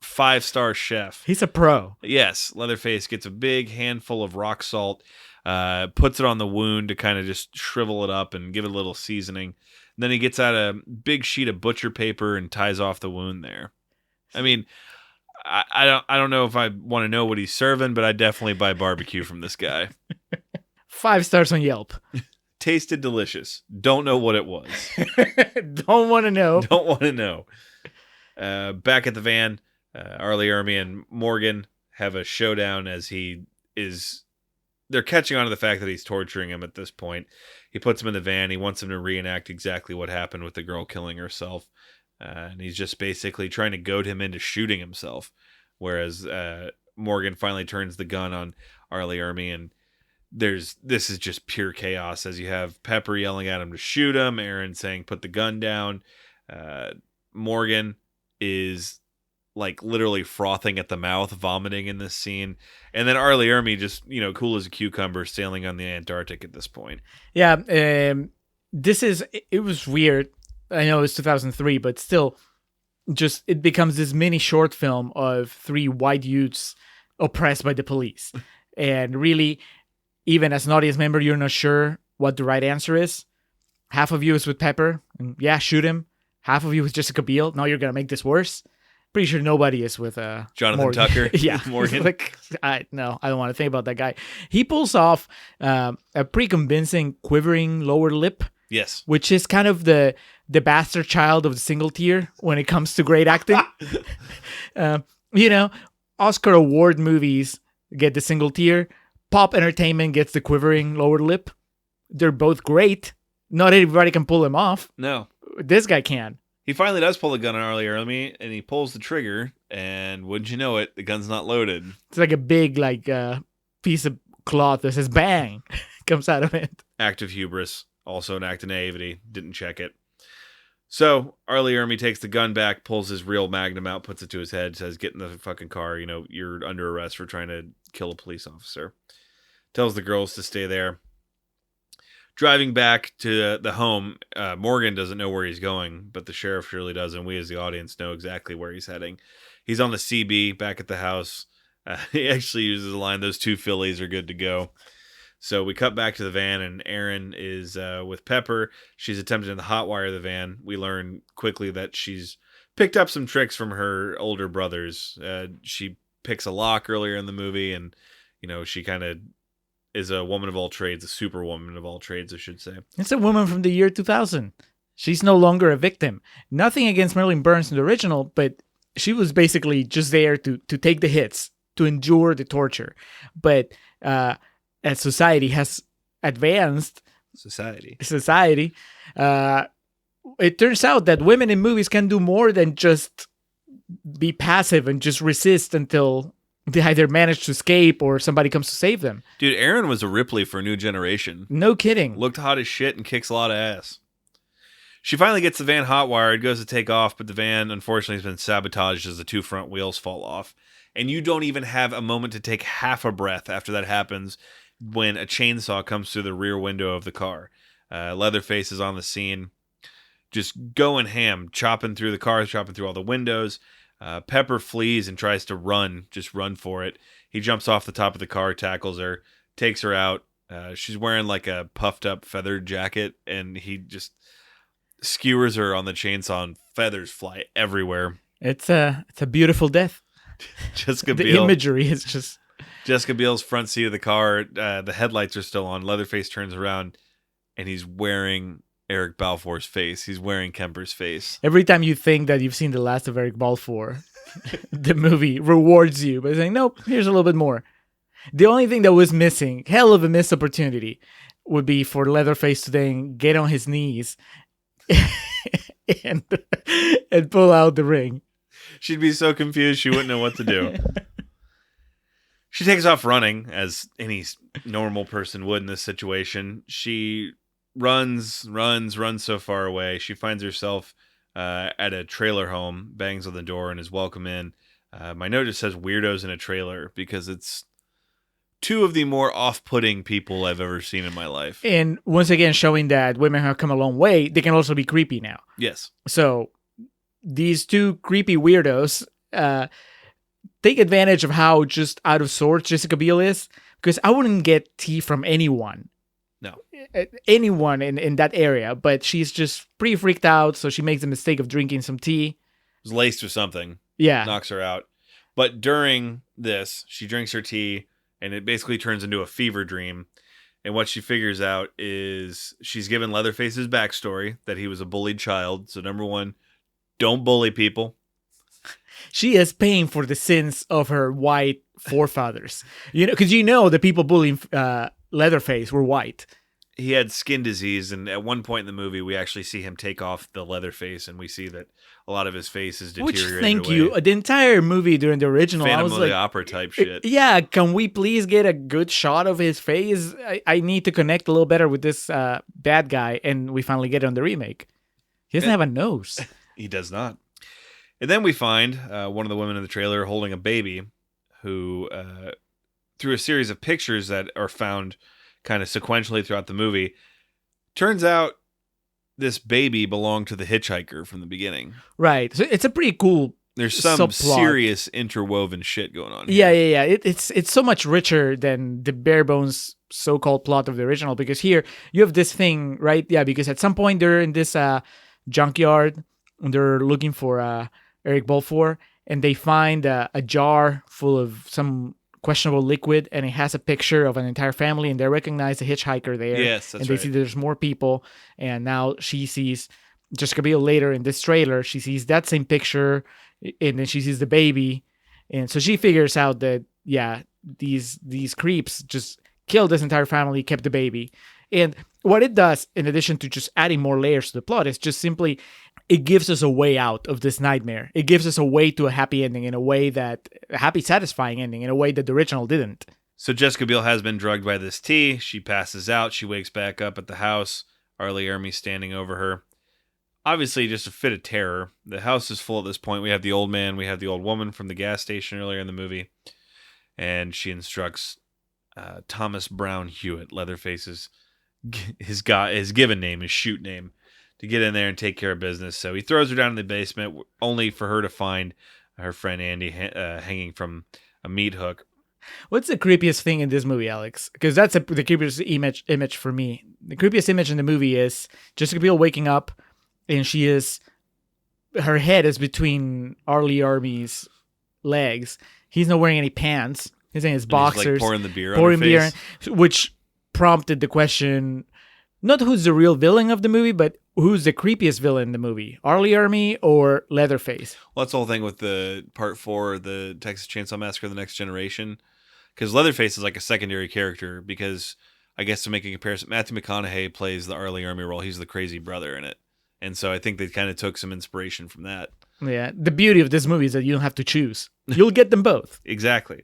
5-star chef. He's a pro. Yes, Leatherface gets a big handful of rock salt, puts it on the wound to kind of just shrivel it up and give it a little seasoning. Then he gets out a big sheet of butcher paper and ties off the wound there. I mean, I don't know if I want to know what he's serving, but I definitely buy barbecue from this guy. 5 stars on Yelp. Tasted delicious. Don't know what it was. Don't want to know. Don't want to know. Back at the van, Arlie Ermy and Morgan have a showdown as they're catching on to the fact that he's torturing him at this point. He puts him in the van. He wants him to reenact exactly what happened with the girl killing herself. And he's just basically trying to goad him into shooting himself. Whereas Morgan finally turns the gun on Arlie Ermy, and this is just pure chaos as you have Pepper yelling at him to shoot him, Aaron saying put the gun down. Morgan is like literally frothing at the mouth, vomiting in this scene. And then Arlie Ermy just, cool as a cucumber, sailing on the Antarctic at this point. Yeah, it was weird. I know it's 2003, but still, just it becomes this mini short film of 3 white youths oppressed by the police. And really, even as an audience member, you're not sure what the right answer is. Half of you is with Pepper, and yeah, shoot him. Half of you is Jessica Biel. Now you're going to make this worse. Pretty sure nobody is with Jonathan Morgan. Tucker. Yeah. Morgan. I don't want to think about that guy. He pulls off a pretty convincing quivering lower lip. Yes. Which is kind of the bastard child of the single tier when it comes to great acting. Oscar award movies get the single tier. Pop entertainment gets the quivering lower lip. They're both great. Not everybody can pull them off. No. This guy can. He finally does pull the gun on Arlie Ermy, and he pulls the trigger, and wouldn't you know it, the gun's not loaded. It's like a big piece of cloth that says bang comes out of it. Act of hubris. Also an act of naivety. Didn't check it. So Arlie Ermy takes the gun back, pulls his real magnum out, puts it to his head, says, get in the fucking car. You're under arrest for trying to kill a police officer. Tells the girls to stay there. Driving back to the home, Morgan doesn't know where he's going, but the sheriff surely does, and we as the audience know exactly where he's heading. He's on the CB back at the house. He actually uses the line, those 2 fillies are good to go. So we cut back to the van, and Erin is with Pepper. She's attempting to hotwire the van. We learn quickly that she's picked up some tricks from her older brothers. She picks a lock earlier in the movie, and she kind of is a woman of all trades, a super woman of all trades, I should say. It's a woman from the year 2000. She's no longer a victim. Nothing against Marilyn Burns in the original, but she was basically just there to take the hits, to endure the torture. But as society has advanced, it turns out that women in movies can do more than just be passive and just resist until they either manage to escape or somebody comes to save them. Dude, Erin was a Ripley for a new generation. No kidding. Looked hot as shit and kicks a lot of ass. She finally gets the van hotwired, goes to take off, but the van, unfortunately, has been sabotaged as the 2 front wheels fall off. And you don't even have a moment to take half a breath after that happens when a chainsaw comes through the rear window of the car. Leatherface is on the scene, just going ham, chopping through the car, chopping through all the windows. Pepper flees and tries to run for it. He jumps off the top of the car, tackles her, takes her out. She's wearing like a puffed up feathered jacket, and he just skewers her on the chainsaw, and feathers fly everywhere. It's a beautiful death. Jessica the Biel. Imagery is just... Jessica Biel's front seat of the car, the headlights are still on. Leatherface turns around, and he's wearing Eric Balfour's face. He's wearing Kemper's face. Every time you think that you've seen the last of Eric Balfour, the movie rewards you by saying, nope, here's a little bit more. The only thing that was missing, hell of a missed opportunity, would be for Leatherface to then get on his knees and pull out the ring. She'd be so confused she wouldn't know what to do. She takes off running, as any normal person would in this situation. She runs so far away. She finds herself at a trailer home, bangs on the door, and is welcome in. My note just says weirdos in a trailer because it's two of the more off-putting people I've ever seen in my life. And once again, showing that women have come a long way, they can also be creepy now. Yes. So these two creepy weirdos take advantage of how just out of sorts Jessica Biel is, because I wouldn't get tea from anyone. No. Anyone in that area, but she's just pretty freaked out, so she makes the mistake of drinking some tea. It was laced with something. Yeah. Knocks her out. But during this, she drinks her tea, and it basically turns into a fever dream. And what she figures out is she's given Leatherface's backstory, that he was a bullied child. So number one, don't bully people. She is paying for the sins of her white forefathers. Because the people bullying Leatherface were white. He had skin disease, and at one point in the movie, we actually see him take off the leather face, and we see that a lot of his face is deteriorated. Which, thank you. The entire movie during the original, Phantom I was of like, the Opera type shit. Yeah, can we please get a good shot of his face? I need to connect a little better with this bad guy, and we finally get it on the remake. He doesn't have a nose. He does not. And then we find one of the women in the trailer holding a baby who, through a series of pictures that are found kind of sequentially throughout the movie, turns out this baby belonged to the hitchhiker from the beginning. Right. So it's a pretty cool There's some subplot. Serious interwoven shit going on here. Yeah. It's so much richer than the bare bones so-called plot of the original, because here you have this thing, right? Yeah, because at some point they're in this junkyard and they're looking for Eric Balfour, and they find a jar full of some questionable liquid, and it has a picture of an entire family, and they recognize the hitchhiker there. Yes, that's and they right. see there's more people, and now she sees Jessica Biel later in this trailer. She sees that same picture, and then she sees the baby, and so she figures out that these creeps just killed this entire family, kept the baby. And what it does, in addition to just adding more layers to the plot, is just simply it gives us a way out of this nightmare. It gives us a way to a happy ending in a way that a happy, satisfying ending in a way that the original didn't. So Jessica Biel has been drugged by this tea. She passes out. She wakes back up at the house. Arlie Ermey's standing over her. Obviously, just a fit of terror. The house is full at this point. We have the old man. We have the old woman from the gas station earlier in the movie. And she instructs Thomas Brown Hewitt, Leatherface's his given name, his shoot name, to get in there and take care of business. So he throws her down in the basement, only for her to find her friend Andy hanging from a meat hook. What's the creepiest thing in this movie, Alex? Because that's the creepiest image for me. The creepiest image in the movie is Jessica Biel waking up, and her head is between Arlie Ermey's legs. He's not wearing any pants. He's in his boxers. He's like pouring the beer on her face. Which prompted the question, not who's the real villain of the movie, but who's the creepiest villain in the movie? Arlie Ermey or Leatherface? Well, that's the whole thing with the part 4, the Texas Chainsaw Massacre: The Next Generation. Because Leatherface is like a secondary character, because I guess to make a comparison, Matthew McConaughey plays the Arlie Ermey role. He's the crazy brother in it. And so I think they kind of took some inspiration from that. Yeah, the beauty of this movie is that you don't have to choose. You'll get them both. Exactly.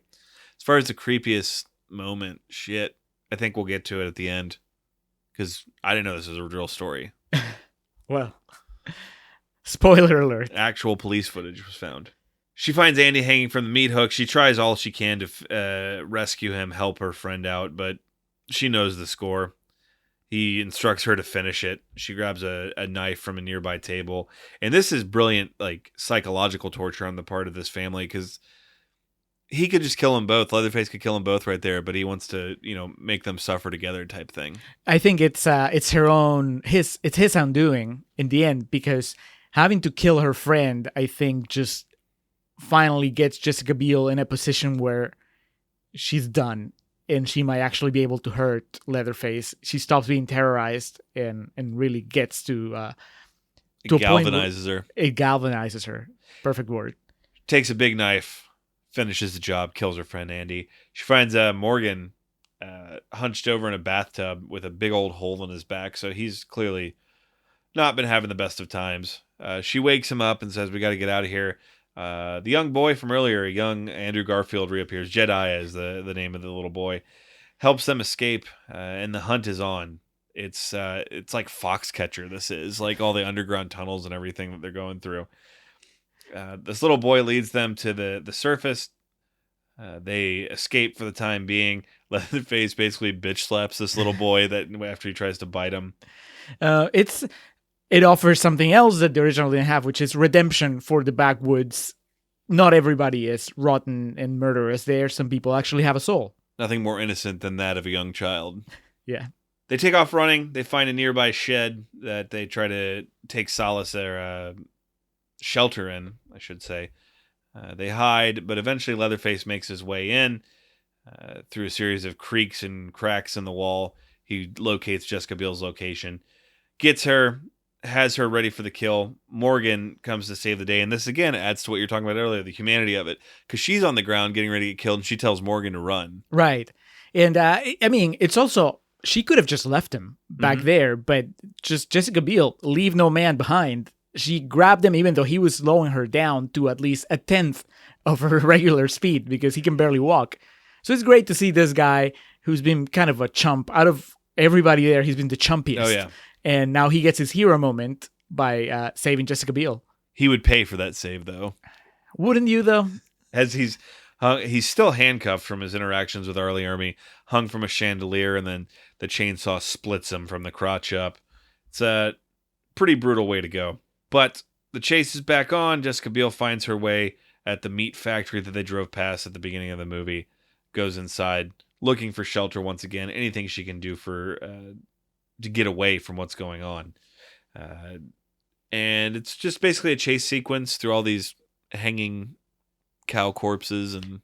As far as the creepiest moment, shit, I think we'll get to it at the end. Because I didn't know this was a real story. Well, spoiler alert. Actual police footage was found. She finds Andy hanging from the meat hook. She tries all she can to rescue him, help her friend out, but she knows the score. He instructs her to finish it. She grabs a knife from a nearby table. And this is brilliant, like, psychological torture on the part of this family, because he could just kill them both. Leatherface could kill them both right there, but he wants to, make them suffer together type thing. I think it's his undoing in the end, because having to kill her friend, I think, just finally gets Jessica Biel in a position where she's done and she might actually be able to hurt Leatherface. She stops being terrorized and really gets to a galvanizes her. It galvanizes her. Perfect word. Takes a big knife, finishes the job, kills her friend Andy. She finds Morgan hunched over in a bathtub with a big old hole in his back, so he's clearly not been having the best of times. She wakes him up and says, "We got to get out of here." The young boy from earlier, young Andrew Garfield, reappears. Jedediah is the name of the little boy. Helps them escape, and the hunt is on. It's like Foxcatcher. This is like all the underground tunnels and everything that they're going through. This little boy leads them to the surface. They escape for the time being. Leatherface basically bitch slaps this little boy that after he tries to bite him. It offers something else that the original didn't have, which is redemption for the backwoods. Not everybody is rotten and murderous there. Some people actually have a soul. Nothing more innocent than that of a young child. Yeah. They take off running. They find a nearby shed that they try to take solace or shelter in, I should say. They hide, but eventually Leatherface makes his way in through a series of creaks and cracks in the wall. He locates Jessica Biel's location, gets her, has her ready for the kill. Morgan comes to save the day, and this again adds to what you're talking about earlier, the humanity of it, because she's on the ground getting ready to get killed, and she tells Morgan to run. Right. And I mean, it's also, she could have just left him back there, but just Jessica Biel, leave no man behind. She grabbed him even though he was slowing her down to at least 1/10 of her regular speed because he can barely walk. So it's great to see this guy who's been kind of a chump. Out of everybody there, he's been the chumpiest. Oh, yeah. And now he gets his hero moment by saving Jessica Biel. He would pay for that save, though. Wouldn't you, though? As he's still handcuffed from his interactions with Arlie Ermy, hung from a chandelier, and then the chainsaw splits him from the crotch up. It's a pretty brutal way to go. But the chase is back on. Jessica Biel finds her way at the meat factory that they drove past at the beginning of the movie, goes inside, looking for shelter once again, anything she can do for to get away from what's going on. And it's just basically a chase sequence through all these hanging cow corpses. And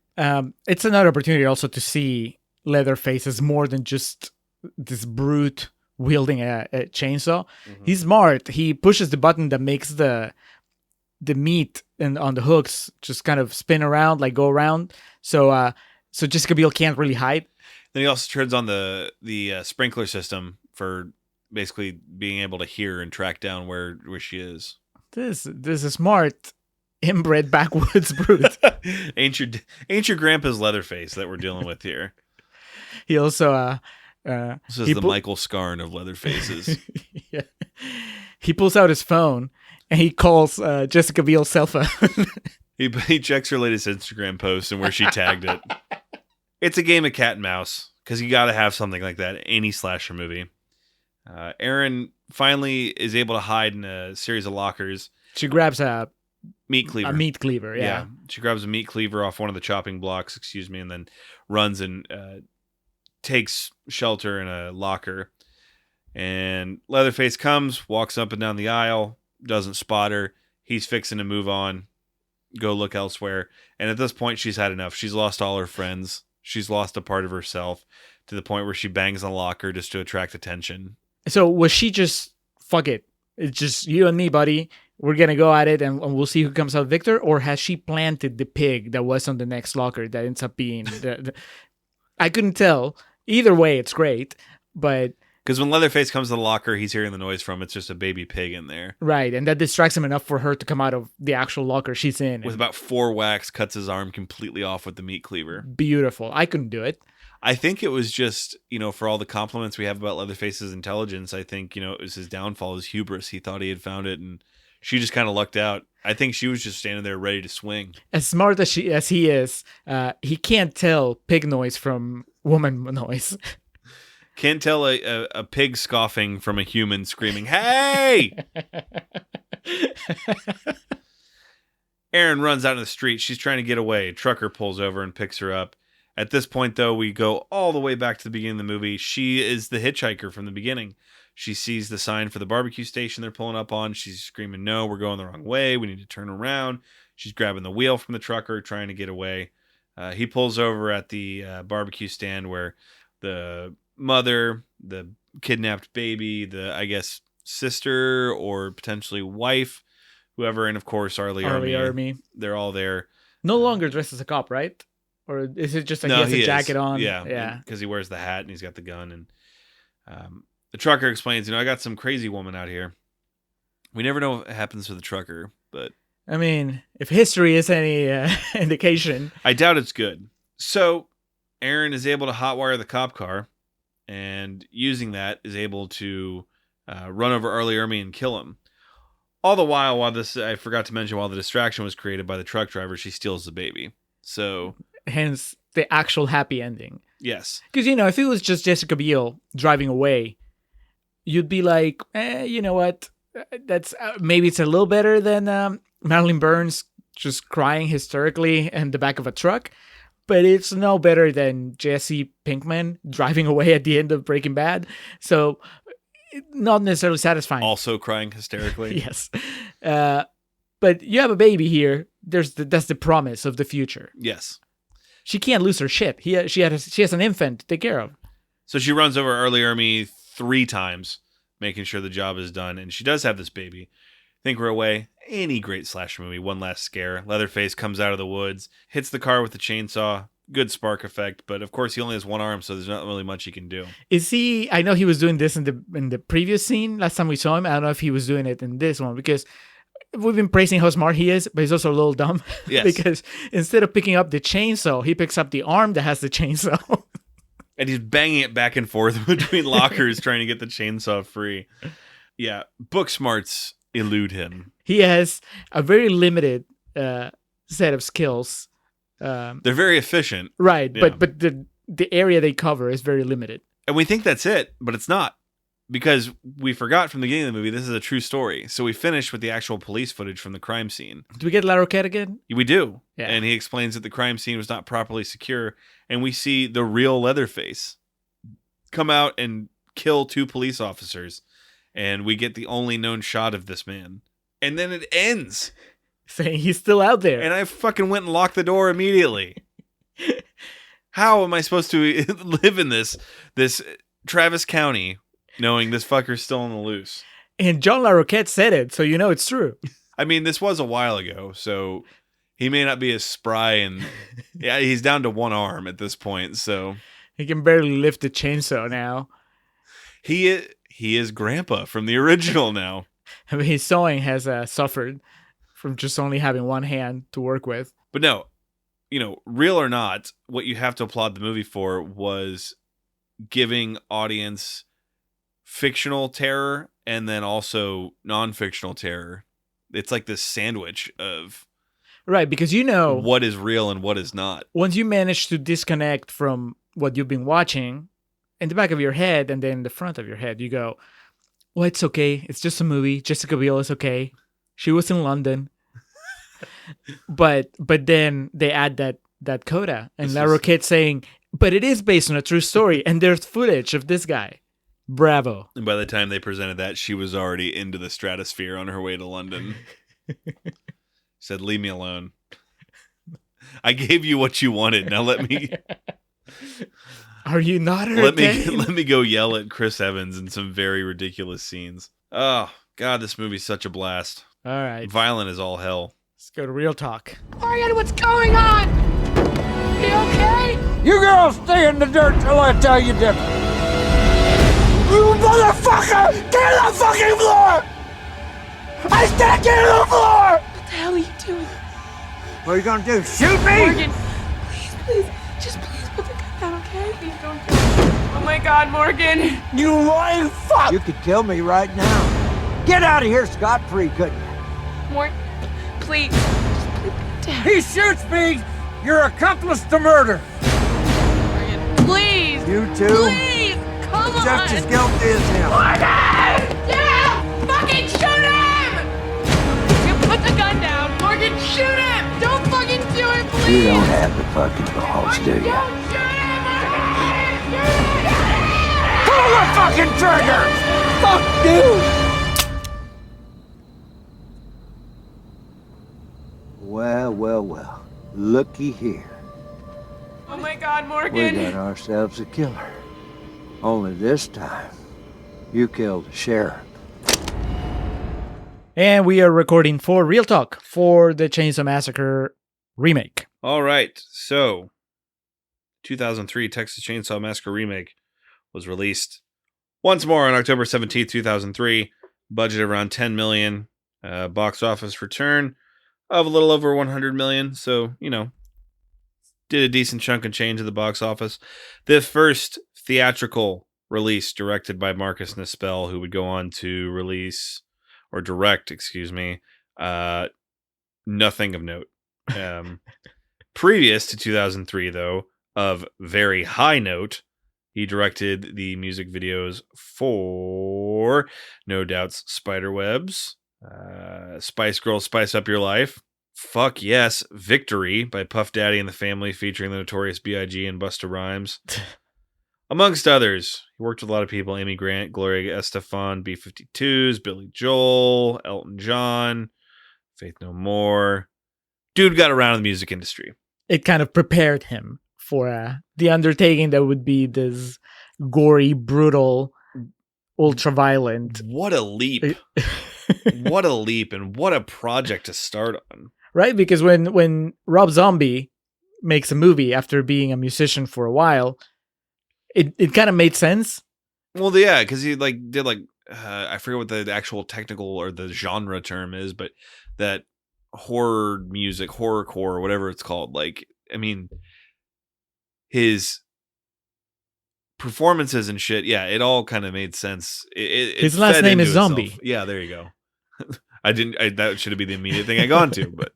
it's another opportunity also to see Leatherface as more than just this brute wielding a chainsaw. He's smart. He pushes the button that makes the meat and on the hooks just kind of spin around, like go around. So Jessica Biel can't really hide. Then he also turns on the sprinkler system for basically being able to hear and track down where she is. This is smart, inbred backwoods brute. Ain't your grandpa's Leatherface that we're dealing with here. He also this is the Michael Scarn of Leatherfaces. Yeah. He pulls out his phone and he calls Jessica Biel's cell phone. He checks her latest Instagram post and where she tagged it. It's a game of cat and mouse because you got to have something like that in any slasher movie. Erin finally is able to hide in a series of lockers. She grabs a meat cleaver. A meat cleaver, yeah. She grabs a meat cleaver off one of the chopping blocks, and then runs and takes shelter in a locker. And Leatherface comes, walks up and down the aisle, doesn't spot her. He's fixing to move on, go look elsewhere. And at this point, she's had enough. She's lost all her friends. She's lost a part of herself to the point where she bangs on the locker just to attract attention. So was she just, fuck it, it's just you and me, buddy. We're going to go at it and we'll see who comes out victor? Or has she planted the pig that was on the next locker that ends up being... I couldn't tell. Either way, it's great, but... Because when Leatherface comes to the locker, he's hearing the noise from it's just a baby pig in there. Right, and that distracts him enough for her to come out of the actual locker she's in. With about 4 whacks, cuts his arm completely off with the meat cleaver. Beautiful. I couldn't do it. I think it was just, for all the compliments we have about Leatherface's intelligence, I think, it was his downfall, his hubris. He thought he had found it, and she just kind of lucked out. I think she was just standing there ready to swing. As smart as he is, he can't tell pig noise from woman noise. Can't tell a pig scoffing from a human screaming, "Hey!" Erin runs out in the street. She's trying to get away. A trucker pulls over and picks her up. At this point, though, we go all the way back to the beginning of the movie. She is the hitchhiker from the beginning. She sees the sign for the barbecue station they're pulling up on. She's screaming, "No, we're going the wrong way. We need to turn around." She's grabbing the wheel from the trucker, trying to get away. He pulls over at the barbecue stand where the mother, the kidnapped baby, the, I guess, sister or potentially wife, whoever, and of course Arlie Ermy. They're all there. No longer dressed as a cop, right? Or is it just like he has a jacket on? Yeah. Because he wears the hat and he's got the gun. And the trucker explains, I got some crazy woman out here. We never know what happens to the trucker, but... I mean, if history is any indication... I doubt it's good. So, Erin is able to hotwire the cop car, and using that is able to run over R. Lee Ermey and kill him. All the while I forgot to mention, while the distraction was created by the truck driver, she steals the baby. So, hence the actual happy ending. Yes. Because, if it was just Jessica Biel driving away, you'd be like, you know what? That's maybe it's a little better than Marilyn Burns just crying hysterically in the back of a truck. But it's no better than Jesse Pinkman driving away at the end of Breaking Bad. So, not necessarily satisfying. Also crying hysterically. Yes. But you have a baby here. That's the promise of the future. Yes. She can't lose her shit. She has an infant to take care of. So she runs over R. Lee Ermey 3 times, making sure the job is done. And she does have this baby. Think we're away. Any great slasher movie. One last scare. Leatherface comes out of the woods, hits the car with the chainsaw. Good spark effect, but of course he only has one arm, so there's not really much he can do. Is he? I know he was doing this in the previous scene. Last time we saw him, I don't know if he was doing it in this one, because we've been praising how smart he is, but he's also a little dumb. Yes. Because instead of picking up the chainsaw, he picks up the arm that has the chainsaw. And he's banging it back and forth between lockers trying to get the chainsaw free. Yeah, book smarts elude him. He has a very limited set of skills. They're very efficient. Right, yeah. but the area they cover is very limited. And we think that's it, but it's not. Because we forgot from the beginning of the movie, this is a true story. So we finish with the actual police footage from the crime scene. Do we get La Roquette again? We do. Yeah. And he explains that the crime scene was not properly secure. And we see the real Leatherface come out and kill 2 police officers. And we get the only known shot of this man. And then it ends. Saying he's still out there. And I fucking went and locked the door immediately. How am I supposed to live in this Travis County knowing this fucker's still on the loose? And John LaRoquette said it, so you know it's true. I mean, this was a while ago, so he may not be as spry, and yeah, he's down to one arm at this point, so he can barely lift the chainsaw now. He is Grandpa from the original now. I mean, his sewing has suffered from just only having one hand to work with. But no, real or not, what you have to applaud the movie for was giving audience fictional terror and then also non-fictional terror. It's like this sandwich of right, because what is real and what is not. Once you manage to disconnect from what you've been watching, in the back of your head and then in the front of your head, you go, well, it's okay. It's just a movie. Jessica Biel is okay. She was in London. but then they add that coda and La Roquette saying, but it is based on a true story and there's footage of this guy. Bravo. And by the time they presented that, she was already into the stratosphere on her way to London. Said, leave me alone. I gave you what you wanted. Now let me... Are you not entertained? Let me go yell at Chris Evans in some very ridiculous scenes. Oh, God, this movie's such a blast. All right. Violent as all hell. Let's go to Real Talk. Morgan, what's going on? You okay? You girls stay in the dirt till I tell you different. You motherfucker! Get on the fucking floor! I said get on the floor! What the hell are you doing? What are you gonna do? Shoot me? Morgan, please, just please put the gun down, okay? Please don't kill me. Oh my God, Morgan. You lying fuck! You could kill me right now. Get out of here scot-free, couldn't you? Morgan, please, just put it down. He shoots me! You're accomplice to murder! Morgan, please. You too? Please, come on. Just as guilty as him. Morgan! Yeah! Fucking shoot him! You put the gun down. Morgan, shoot him! Don't fucking do it, please! You don't have the fucking balls, do you? Don't shoot him, Morgan! Shoot him! Pull the fucking trigger! Fuck you! Well. Looky here. Oh my God, We Morgan! got ourselves a killer. Only this time, you killed the sheriff. And we are recording for Real Talk for the Chainsaw Massacre remake. All right, so 2003 Texas Chainsaw Massacre remake was released once more on October 17th, 2003. Budget around $10 million. Box office return of a little over $100 million. So, did a decent chunk of change at the box office. The first theatrical released, directed by Marcus Nispel, who would go on to direct, nothing of note. Previous to 2003, though, of very high note, he directed the music videos for No Doubt's Spiderwebs, Spice Girls Spice Up Your Life, Fuck Yes, Victory by Puff Daddy and the Family, featuring the Notorious B.I.G. and Busta Rhymes, amongst others. He worked with a lot of people: Amy Grant, Gloria Estefan, B-52s, Billy Joel, Elton John, Faith No More. Dude got around in the music industry. It kind of prepared him for the undertaking that would be this gory, brutal, ultra-violent. What a leap. What a leap, and what a project to start on. Right? Because when Rob Zombie makes a movie after being a musician for a while, it kind of made sense. Well, yeah, because he did I forget what the actual technical or the genre term is, but that horror music, horrorcore, whatever it's called. His performances and shit, yeah, it all kind of made sense. His last name is Zombie. Itself. Yeah, there you go. That should be the immediate thing I got to, but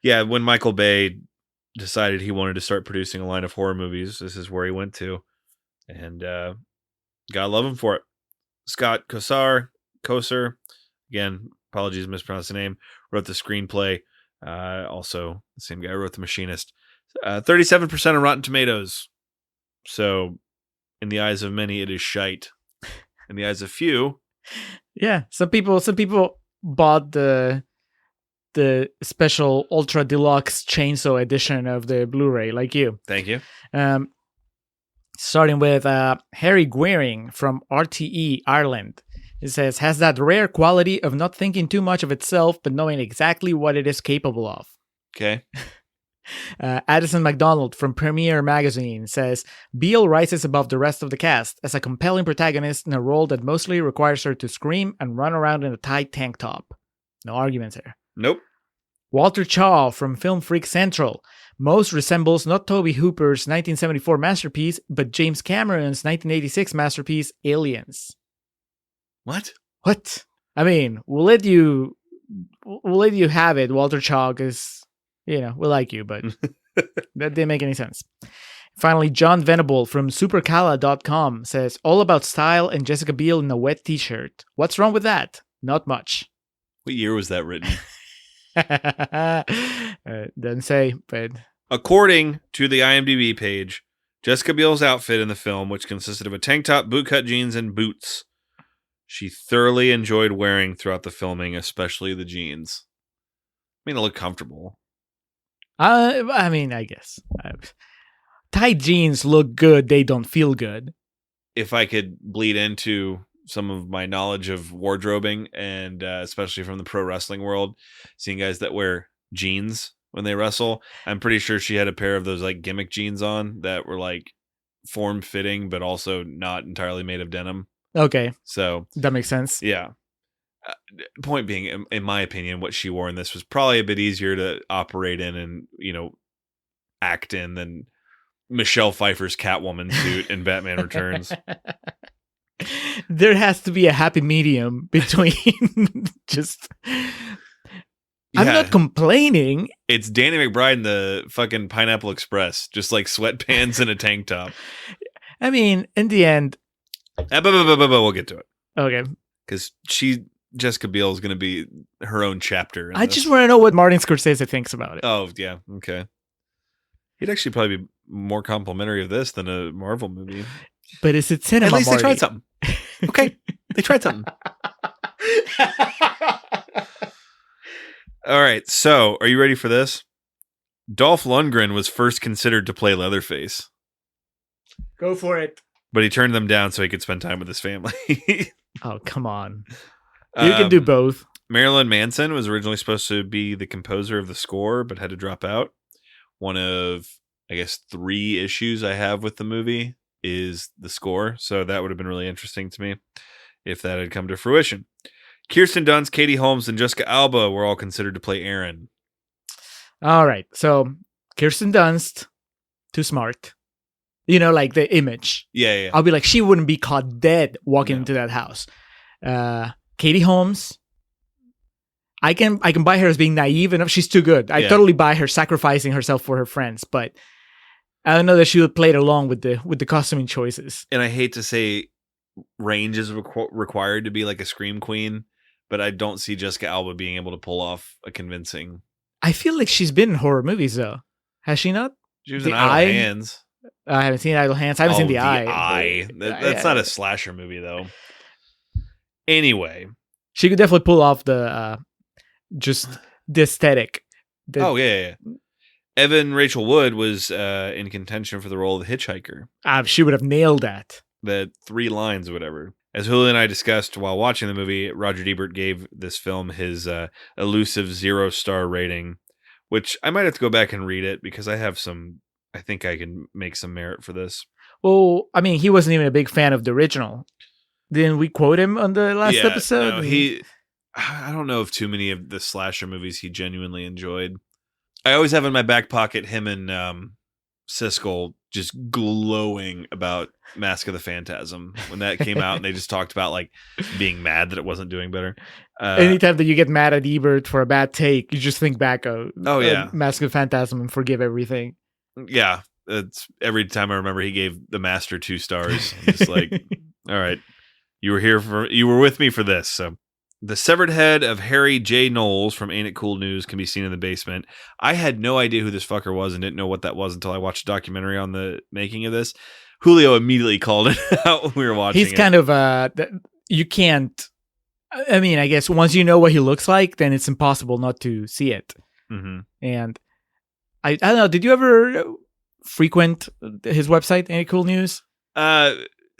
yeah, when Michael Bay decided he wanted to start producing a line of horror movies, this is where he went to, and gotta love him for it. Scott Kosar, again, apologies, mispronounced the name, wrote the screenplay. Also, the same guy wrote The Machinist. 37% on Rotten Tomatoes. So, in the eyes of many, it is shite. In the eyes of few, yeah, some people bought the special ultra deluxe chainsaw edition of the Blu-ray, like you. Thank you. Starting with Harry Guering from RTE Ireland. It says, has that rare quality of not thinking too much of itself, but knowing exactly what it is capable of. Okay. Addison MacDonald from Premiere Magazine says, Beale rises above the rest of the cast as a compelling protagonist in a role that mostly requires her to scream and run around in a tight tank top. No arguments here. Nope. Walter Chaw from Film Freak Central. Most resembles not Tobe Hooper's 1974 masterpiece, but James Cameron's 1986 masterpiece, Aliens. What? I mean, we'll let you have it, Walter Chaw, because, we like you, but that didn't make any sense. Finally, John Venable from supercala.com says, all about style and Jessica Biel in a wet t-shirt. What's wrong with that? Not much. What year was that written? Doesn't say, but... According to the IMDb page, Jessica Biel's outfit in the film, which consisted of a tank top, bootcut jeans, and boots, she thoroughly enjoyed wearing throughout the filming, especially the jeans. I mean, they look comfortable. I mean, I guess. Tight jeans look good, they don't feel good. If I could bleed into some of my knowledge of wardrobing, and especially from the pro wrestling world, seeing guys that wear jeans when they wrestle, I'm pretty sure she had a pair of those gimmick jeans on that were form-fitting, but also not entirely made of denim. Okay. So that makes sense. Yeah. Point being, in my opinion, what she wore in this was probably a bit easier to operate in and, act in than Michelle Pfeiffer's Catwoman suit in Batman Returns. There has to be a happy medium between just... I'm not complaining. It's Danny McBride in the fucking Pineapple Express, just sweatpants and a tank top. I mean, in the end... We'll get to it. Okay. Because Jessica Biel is going to be her own chapter. I just want to know what Martin Scorsese thinks about it. Oh, yeah. Okay. He'd actually probably be more complimentary of this than a Marvel movie. But is it cinema, At least Marty? they tried something. Okay. They tried something. All right. So, are you ready for this? Dolph Lundgren was first considered to play Leatherface. Go for it. But he turned them down so he could spend time with his family. Oh, come on. You can do both. Marilyn Manson was originally supposed to be the composer of the score, but had to drop out. One of, I guess, 3 issues I have with the movie is the score. So that would have been really interesting to me if that had come to fruition. Kirsten Dunst, Katie Holmes, and Jessica Alba were all considered to play Aaron. All right. So Kirsten Dunst, too smart. You know, like the image. Yeah. I'll be like, she wouldn't be caught dead walking No. into that house. Katie Holmes, I can buy her as being naive enough. She's too good. I totally buy her sacrificing herself for her friends, but I don't know that she would play it along with the costuming choices. And I hate to say range is required to be like a scream queen, but I don't see Jessica Alba being able to pull off a convincing. I feel like she's been in horror movies though. Has she not? She was The in Idle Eye? Hands. I haven't seen Idle Hands. I haven't seen The Eye. That's not a slasher movie though. Anyway. She could definitely pull off the just the aesthetic. Yeah. Evan Rachel Wood was in contention for the role of the hitchhiker. She would have nailed that. The 3 lines or whatever. As Julio and I discussed while watching the movie, Roger Ebert gave this film his elusive 0-star rating, which I might have to go back and read it because I think I can make some merit for this. Well, I mean, he wasn't even a big fan of the original. Didn't we quote him on the last episode? No, I don't know if too many of the slasher movies he genuinely enjoyed. I always have in my back pocket him and Siskel just glowing about Mask of the Phantasm when that came out, and they just talked about like being mad that it wasn't doing better. Anytime that you get mad at Ebert for a bad take, you just think back of Mask of the Phantasm and forgive everything. Yeah, it's every time I remember he gave The Master 2 stars. It's like, all right, you were with me for this. So the severed head of Harry J. Knowles from Ain't It Cool News can be seen in the basement. I had no idea who this fucker was and didn't know what that was until I watched a documentary on the making of this. Julio immediately called it out when we were watching it. He's kind of you can't. I mean, I guess once you know what he looks like, then it's impossible not to see it. Mm-hmm. And I don't know. Did you ever frequent his website, Ain't It Cool News?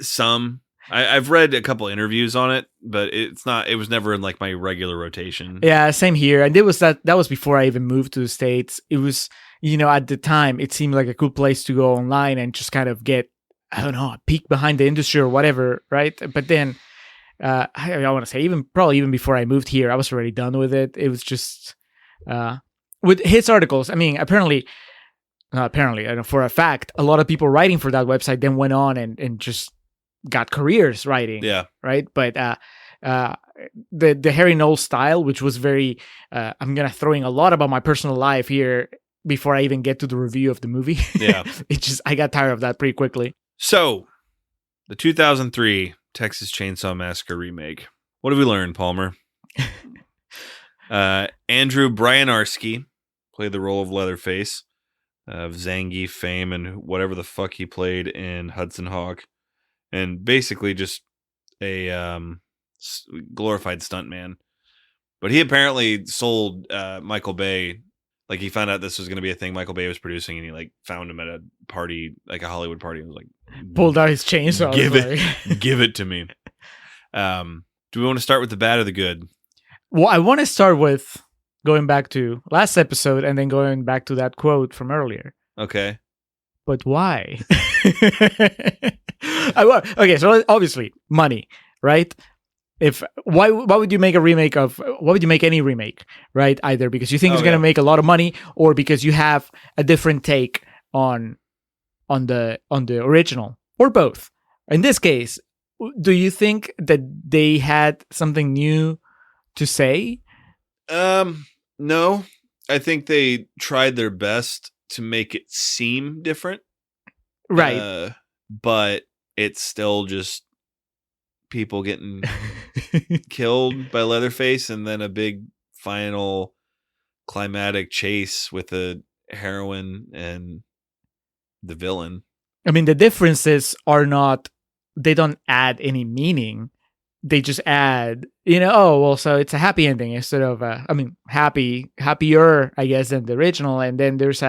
Some. I've read a couple interviews on it, but it was never in like my regular rotation. Yeah, same here. And that was before I even moved to the States. It was, at the time, it seemed like a cool place to go online and just kind of get, I don't know, a peek behind the industry or whatever, right? But then, I want to say, probably even before I moved here, I was already done with it. It was just, with his articles, I mean, not apparently, I know for a fact, a lot of people writing for that website then went on and just got careers writing. Yeah. Right. But the Harry Knowles style, which was very, I'm going to throw in a lot about my personal life here before I even get to the review of the movie. Yeah. I got tired of that pretty quickly. So the 2003 Texas Chainsaw Massacre remake. What have we learned, Palmer? Andrew Bryanarski played the role of Leatherface of Zangief fame and whatever the fuck he played in Hudson Hawk. And basically just a glorified stuntman. But he apparently sold Michael Bay. Like, he found out this was going to be a thing Michael Bay was producing, and he like found him at a party, like a Hollywood party, and was like, pulled out his chainsaw. Give it to me. Do we want to start with the bad or the good? Well, I want to start with going back to last episode and then going back to that quote from earlier. Okay. But why? Okay, so obviously money, right? Why would you make a remake of? Why would you make any remake, right? Either because you think it's going to make a lot of money, or because you have a different take on the original, or both. In this case, do you think that they had something new to say? No. I think they tried their best to make it seem different. Right. But it's still just people getting killed by Leatherface, and then a big final climatic chase with a heroine and the villain. I mean, the differences are not, they don't add any meaning. They just add, so it's a happy ending instead of, happier, I guess, than the original. And then there's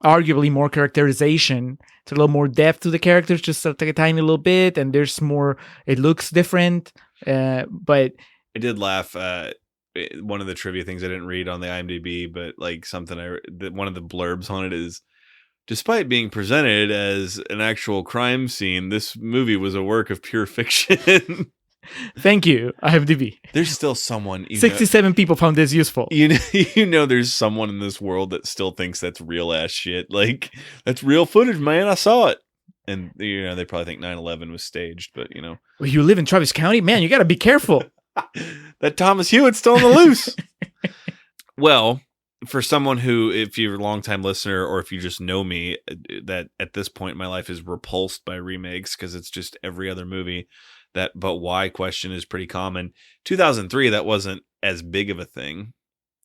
arguably more characterization. It's a little more depth to the characters, just like a tiny little bit. And there's more, it looks different. But I did laugh. One of the trivia things I didn't read on the IMDb, but like something one of the blurbs on it is, despite being presented as an actual crime scene, this movie was a work of pure fiction. Thank you, IMDb. There's still someone. 67 people found this useful. There's someone in this world that still thinks that's real ass shit. Like, that's real footage, man. I saw it. And, they probably think 9/11 was staged, but, Well, you live in Travis County? Man, you got to be careful. That Thomas Hewitt's still on the loose. Well, for someone who, if you're a longtime listener or if you just know me, that at this point in my life is repulsed by remakes because it's just every other movie. That but why question is pretty common. 2003, that wasn't as big of a thing.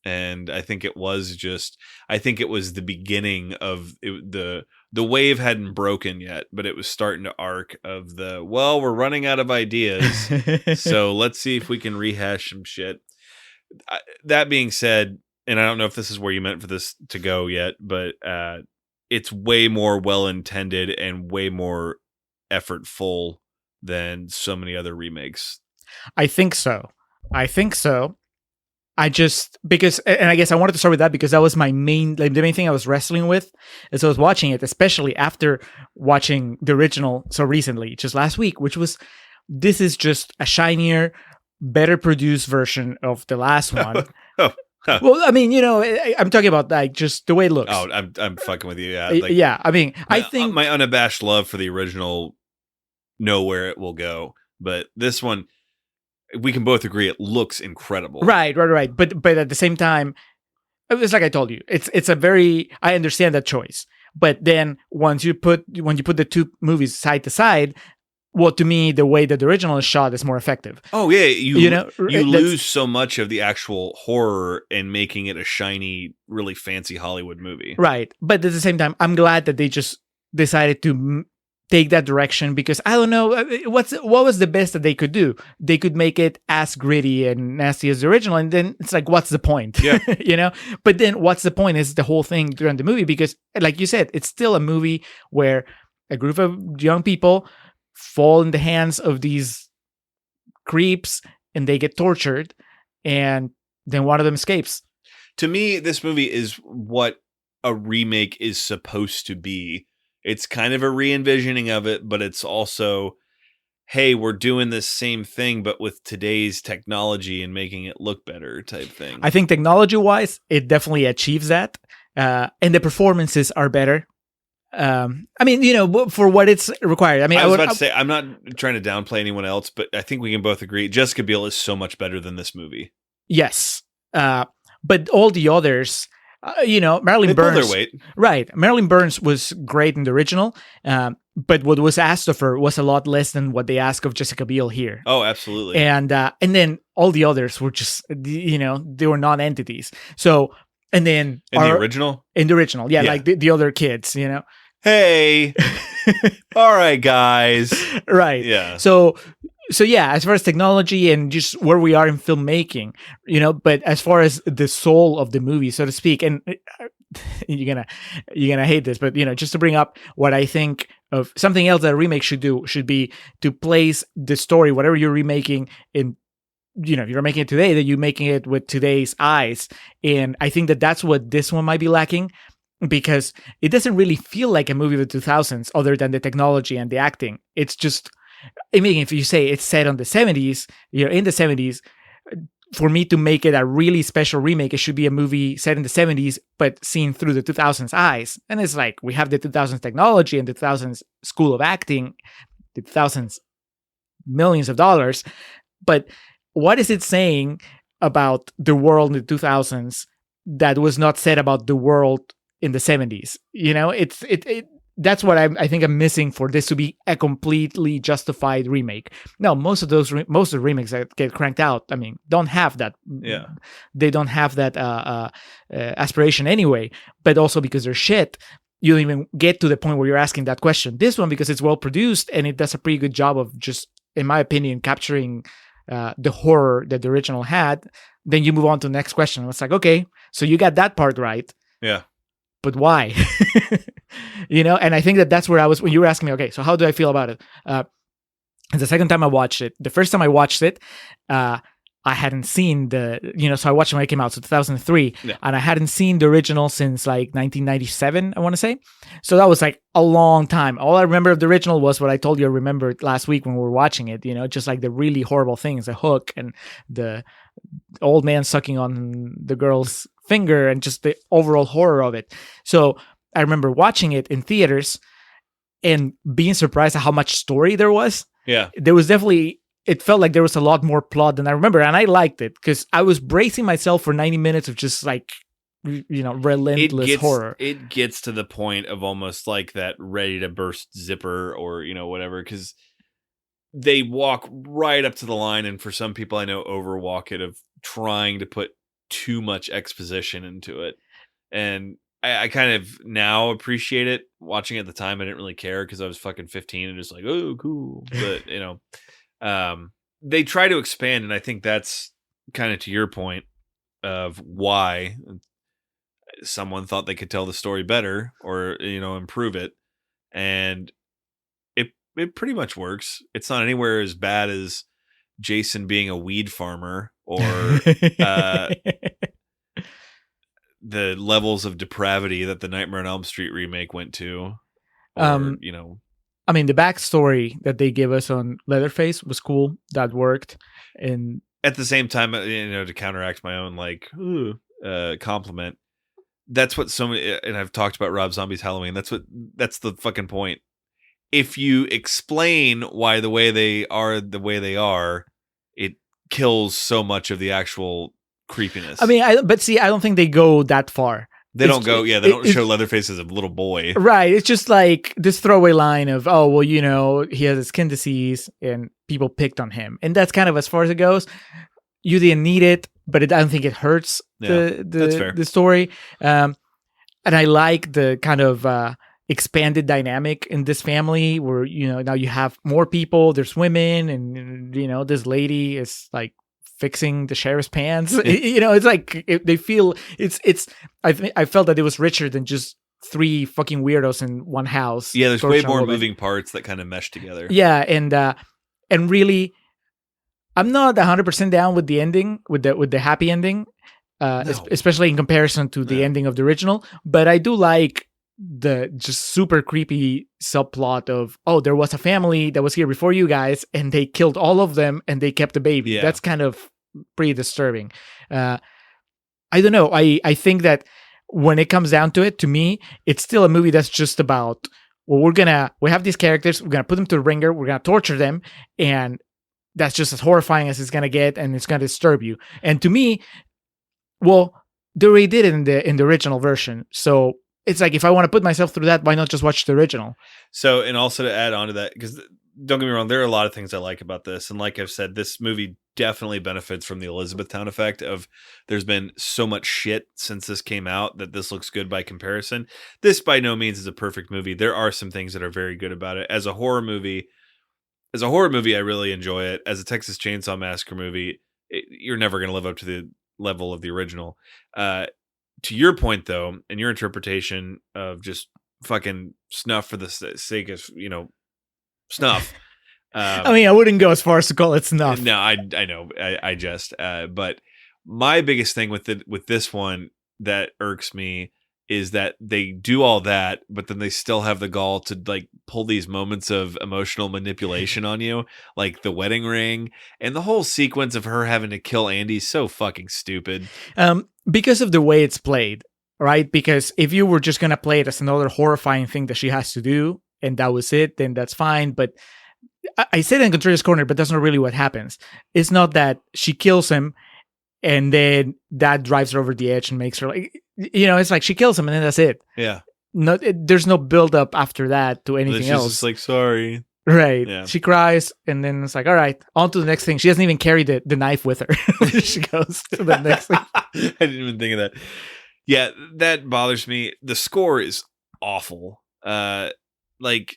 And I think it was the beginning of the wave hadn't broken yet, but it was starting to arc of we're running out of ideas. So let's see if we can rehash some shit. That being said, and I don't know if this is where you meant for this to go yet, but it's way more well-intended and way more effortful than so many other remakes. I think so. I just, because, and I guess I wanted to start with that because that was the main thing I was wrestling with as I was watching it, especially after watching the original so recently, just last week, this is just a shinier, better produced version of the last one. Well, I mean, I'm talking about like just the way it looks. Oh, I'm fucking with you. Yeah. Yeah. I mean, I think my unabashed love for the original know where it will go, but this one, we can both agree it looks incredible. Right. But at the same time, it's like I told you, it's a very, I understand that choice. But then when you put the two movies side to side, well, to me, the way that the original is shot is more effective. Oh yeah, you lose so much of the actual horror in making it a shiny, really fancy Hollywood movie. Right, but at the same time, I'm glad that they just decided to take that direction because I don't know what was the best that they could do. They could make it as gritty and nasty as the original, and then it's like, what's the point? Yeah. But then, what's the point is the whole thing during the movie because, like you said, it's still a movie where a group of young people fall in the hands of these creeps and they get tortured and then one of them escapes. To me, this movie is what a remake is supposed to be. It's kind of a re-envisioning of it, but it's also, hey, we're doing this same thing, but with today's technology and making it look better type thing. I think technology-wise, it definitely achieves that. And the performances are better. I mean, for what it's required. I mean, I was about to say, I'm not trying to downplay anyone else, but I think we can both agree Jessica Biel is so much better than this movie. Yes. But all the others, Marilyn Burns. They pull their weight. Right. Marilyn Burns was great in the original, but what was asked of her was a lot less than what they asked of Jessica Biel here. Oh, absolutely. And then all the others were just, they were non-entities. So, and then... In the original, yeah. Like the other kids, Hey, all right, guys. Right. Yeah. So yeah, as far as technology and just where we are in filmmaking, but as far as the soul of the movie, so to speak, and you're gonna hate this, but just to bring up what I think of something else that a remake should do should be to place the story, whatever you're remaking in. If you're making it today, that you're making it with today's eyes, and I think that that's what this one might be lacking. Because it doesn't really feel like a movie of the 2000s other than the technology and the acting. It's just, I mean, if you say it's set on the 70s, in the 70s, for me to make it a really special remake, it should be a movie set in the 70s, but seen through the 2000s eyes. And it's like, we have the 2000s technology and the 2000s school of acting, the 2000s millions of dollars. But what is it saying about the world in the 2000s that was not said about the world in the 70s? That's what I think I'm missing for this to be a completely justified remake. Now, most of the remakes that get cranked out, I mean, don't have that. Yeah, they don't have that aspiration anyway. But also because they're shit, you don't even get to the point where you're asking that question. This one, because it's well produced and it does a pretty good job of just, in my opinion, capturing the horror that the original had. Then you move on to the next question. It's like, okay, so you got that part right. Yeah. But why? And I think that's where I was when you were asking me, okay, so how do I feel about it? The second time I watched it, the first time I watched it, I hadn't seen so I watched it when it came out, so 2003, Yeah. and I hadn't seen the original since like 1997, I want to say. So that was like a long time. All I remember of the original was what I told you I remembered last week when we were watching it, just like the really horrible things, the hook and the old man sucking on the girl's finger and just the overall horror of it. So I remember watching it in theaters and being surprised at how much story there was. Yeah. There was definitely, it felt like there was a lot more plot than I remember, and I liked it because I was bracing myself for 90 minutes of just like, relentless horror. It gets to the point of almost like that ready to burst zipper or, whatever, because they walk right up to the line, and for some people I know overwalk it of trying to put too much exposition into it. And I kind of now appreciate it. Watching it at the time, I didn't really care because I was fucking 15 and just like, oh, cool. But, they try to expand, and I think that's kind of to your point of why someone thought they could tell the story better or, improve it. And it pretty much works. It's not anywhere as bad as Jason being a weed farmer or the levels of depravity that the Nightmare on Elm Street remake went to. Or, I mean, the backstory that they gave us on Leatherface was cool. That worked. And at the same time, to counteract my own compliment, that's what so many, and I've talked about Rob Zombie's Halloween. That's the fucking point. If you explain why the way they are, it kills so much of the actual creepiness. I mean, I don't think they go that far. They don't show Leatherface as a little boy. Right. It's just like this throwaway line of, oh, well, he has a skin disease and people picked on him. And that's kind of as far as it goes. You didn't need it, but I don't think it hurts the story. And I like the kind of expanded dynamic in this family where, now you have more people, there's women, and, this lady is like fixing the sheriff's pants. It's like they feel I felt that it was richer than just three fucking weirdos in one house. Yeah, there's way more moving parts that kind of mesh together. Yeah, and really, I'm not 100% down with the ending, with the happy ending, especially in comparison to the ending of the original. But I do like the just super creepy subplot of, oh, there was a family that was here before you guys and they killed all of them and they kept the baby. That's kind of pretty disturbing. I don't know. I think that when it comes down to it, to me, it's still a movie that's just about, well, we have these characters, we're going to put them to the ringer, we're going to torture them, and that's just as horrifying as it's going to get, and it's going to disturb you. And to me, well, they already did it in the original version. So it's like, if I want to put myself through that, why not just watch the original? So, and also to add on to that, because don't get me wrong, there are a lot of things I like about this. And like I've said, this movie definitely benefits from the Elizabethtown effect of there's been so much shit since this came out that this looks good by comparison. This by no means is a perfect movie. There are some things that are very good about it. As a horror movie, I really enjoy it. As a Texas Chainsaw Massacre movie, you're never going to live up to the level of the original. To your point, though, and your interpretation of just fucking snuff for the sake of, snuff. I mean, I wouldn't go as far as to call it snuff. No, I know. I just, but my biggest thing with this one that irks me is that they do all that, but then they still have the gall to like pull these moments of emotional manipulation on you, like the wedding ring and the whole sequence of her having to kill Andy is so fucking stupid. Because of the way it's played, right? Because if you were just going to play it as another horrifying thing that she has to do, and that was it, then that's fine. But I said in Contrarians Corner, but that's not really what happens. It's not that she kills him and then that drives her over the edge and makes her like, it's like she kills him and then that's it. Yeah. There's no build up after that to anything else. She's just like, sorry. Right. Yeah. She cries and then it's like, all right, on to the next thing. She doesn't even carry the knife with her. She goes to the next thing. I didn't even think of that. Yeah, that bothers me. The score is awful. Like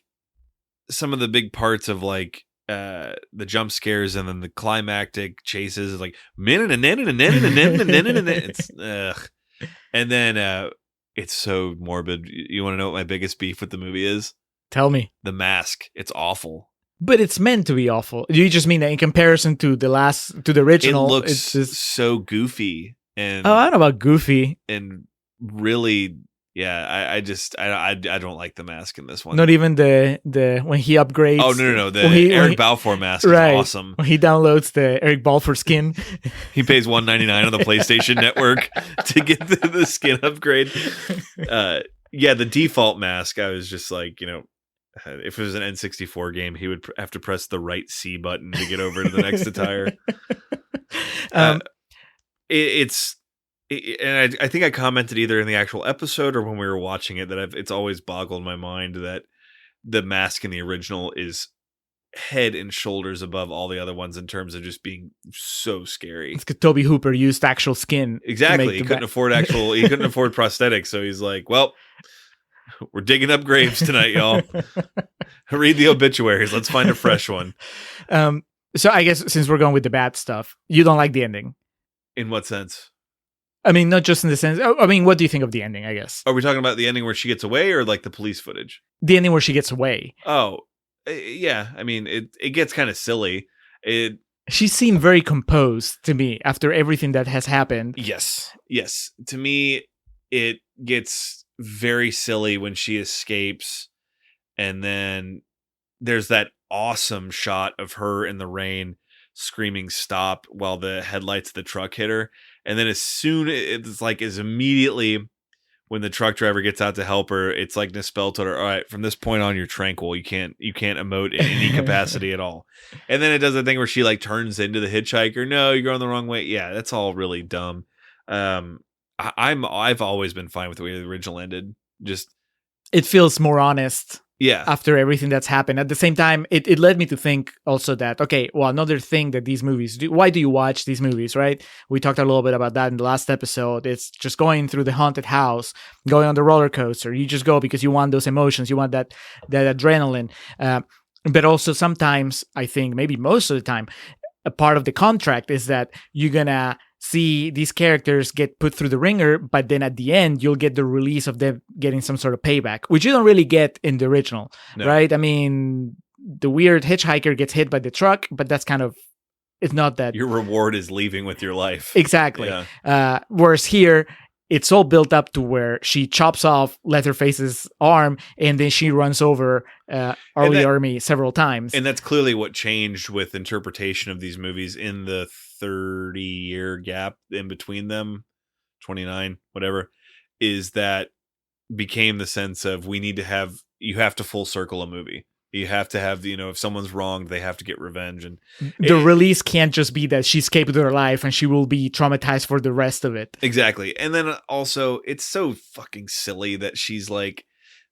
some of the big parts of like the jump scares and then the climactic chases is like it's ugh. And then it's so morbid. You want to know what my biggest beef with the movie is? Tell me. The mask. It's awful. But it's meant to be awful. You just mean that in comparison to the original, It looks it's just, so goofy and oh, I don't know about goofy. really, yeah. I don't like the mask in this one. Not even the when he upgrades. Oh no! The when he- when Eric he- Balfour mask is right, awesome. when he downloads the Eric Balfour skin. He pays $1.99 on the PlayStation Network to get the skin upgrade. Yeah, the default mask. I was just like, if it was an N64 game, he would have to press the right C button to get over to the next attire. And I think I commented either in the actual episode or when we were watching it that it's always boggled my mind that the mask in the original is head and shoulders above all the other ones in terms of just being so scary. It's because Toby Hooper used actual skin. Exactly. He couldn't afford prosthetics, so he's like, well, we're digging up graves tonight, y'all. Read the obituaries. Let's find a fresh one. So I guess since we're going with the bad stuff, you don't like the ending. In what sense? I mean, not just in the sense. I mean, what do you think of the ending? I guess Are we talking about the ending where she gets away, or like the police footage? the ending where she gets away. Oh, yeah. I mean, it gets kind of silly. She seemed very composed to me after everything that has happened. Yes. To me, it gets very silly when she escapes, and then there's that awesome shot of her in the rain screaming stop while the headlights of the truck hit her, and then as immediately when the truck driver gets out to help her, it's like Nispel told her, all right, from this point on you're tranquil, you can't emote in any capacity at all. And then it does a thing where she like turns into the hitchhiker. No, you're going the wrong way. Yeah, that's all really dumb. I've always been fine with the way the original ended. Just It feels more honest yeah. after everything that's happened. At the same time, it led me to think also that, okay, well, another thing that these movies do, why do you watch these movies, right? We talked a little bit about that in the last episode. It's just going through the haunted house, going on the roller coaster. You just go because you want those emotions, you want that adrenaline. But also sometimes, I think maybe most of the time, a part of the contract is that you're gonna see these characters get put through the ringer, but then at the end you'll get the release of them getting some sort of payback, which you don't really get in the original. No. Right? I mean, the weird hitchhiker gets hit by the truck, but that's kind of, it's not that Your reward is leaving with your life. exactly. Yeah. Whereas here it's all built up to where she chops off Leatherface's arm and then she runs over Arlie Army several times. And that's clearly what changed with interpretation of these movies in the 30-year gap in between them, 29, whatever, is that became the sense of you have to full circle a movie. You have to have, if someone's wronged, they have to get revenge. And the release can't just be that she escaped with her life and she will be traumatized for the rest of it. Exactly. And then also, it's so fucking silly that she's like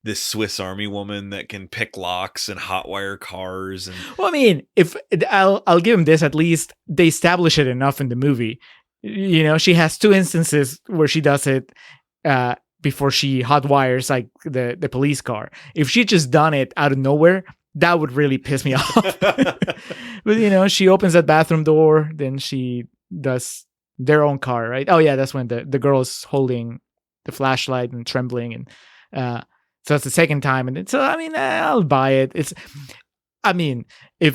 this Swiss Army woman that can pick locks and hotwire cars. And Well, I mean, if I'll give him this, at least they establish it enough in the movie. She has two instances where she does it before she hotwires like the police car. If she just done it out of nowhere, that would really piss me off. But she opens that bathroom door, then she does their own car, right? Oh yeah, that's when the girl's holding the flashlight and trembling, and so it's the second time. And so I mean, I'll buy it. If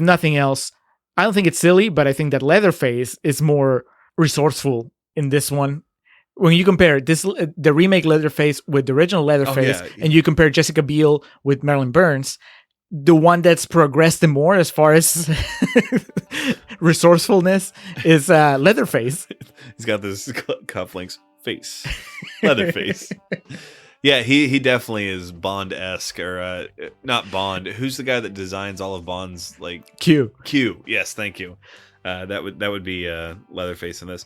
nothing else, I don't think it's silly, but I think that Leatherface is more resourceful in this one. When you compare the remake Leatherface with the original Leatherface, and you compare Jessica Biel with Marilyn Burns, the one that's progressed the more as far as resourcefulness is Leatherface. He's got this cufflinks face, Leatherface. Yeah, he definitely is Bond-esque, or not Bond. Who's the guy that designs all of Bond's like Q? Yes, thank you. That would be Leatherface in this.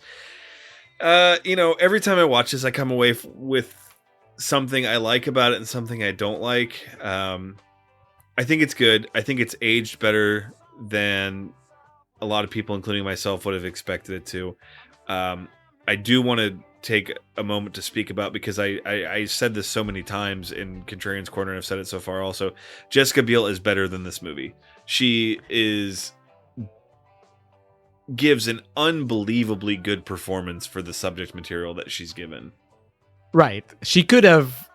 Every time I watch this, I come away with something I like about it and something I don't like. I think it's good. I think it's aged better than a lot of people, including myself, would have expected it to. I do want to take a moment to speak about, because I said this so many times in Contrarians Corner, and I've said it so far also. Jessica Biel is better than this movie. She gives an unbelievably good performance for the subject material that she's given. Right. She could have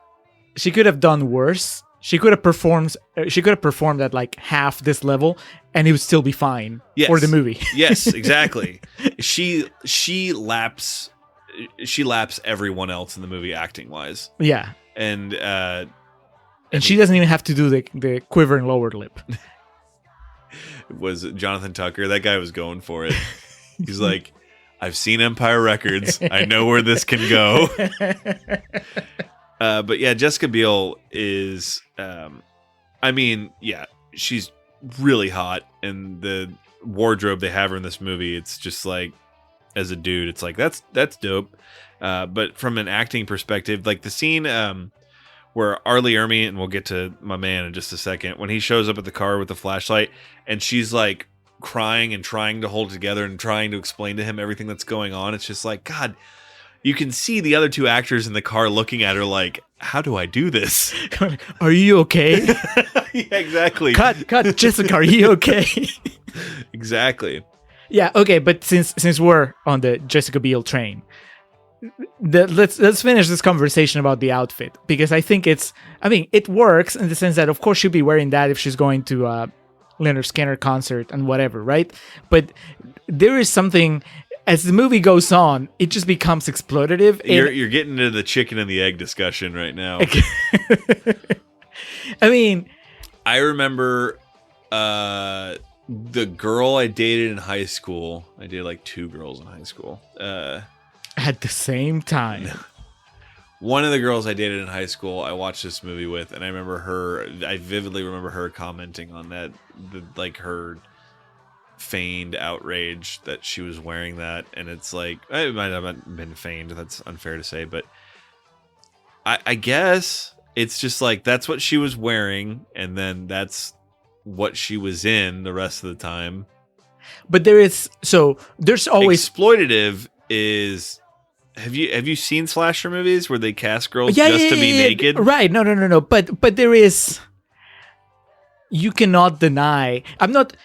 done worse. She could have performed. She could have performed at like half this level, and it would still be fine for the movie. Yes, exactly. She laps everyone else in the movie acting wise. Yeah, And she doesn't even have to do the quivering lower lip. Was Jonathan Tucker? That guy was going for it. He's like, I've seen Empire Records. I know where this can go. But yeah, Jessica Biel is, she's really hot. And the wardrobe they have her in this movie, it's just like, as a dude, it's like, that's dope. But from an acting perspective, like the scene where Arlie Ermy, and we'll get to my man in just a second, when he shows up at the car with the flashlight and she's like crying and trying to hold it together and trying to explain to him everything that's going on. It's just like, God, you can see the other two actors in the car looking at her like, how do I do this? Are you okay? Yeah, exactly. Cut, Jessica, are you okay? Exactly. Yeah, okay, but since we're on the Jessica Biel train, let's finish this conversation about the outfit, because I think it works in the sense that of course she'll be wearing that if she's going to Leonard Skinner concert and whatever, right? But there is something, as the movie goes on, it just becomes exploitative. You're getting into the chicken and the egg discussion right now. I mean, I remember the girl I dated in high school. I dated like 2 girls in high school. At the same time. One of the girls I dated in high school, I watched this movie with, and I vividly remember her commenting on that, like her feigned outrage that she was wearing that, and it's like, it might have been feigned, that's unfair to say, but I guess it's just like, that's what she was wearing, and then that's what she was in the rest of the time. But there's always... Exploitative is... Have you seen slasher movies where they cast girls to be naked? Right. No. But there is... You cannot deny... I'm not...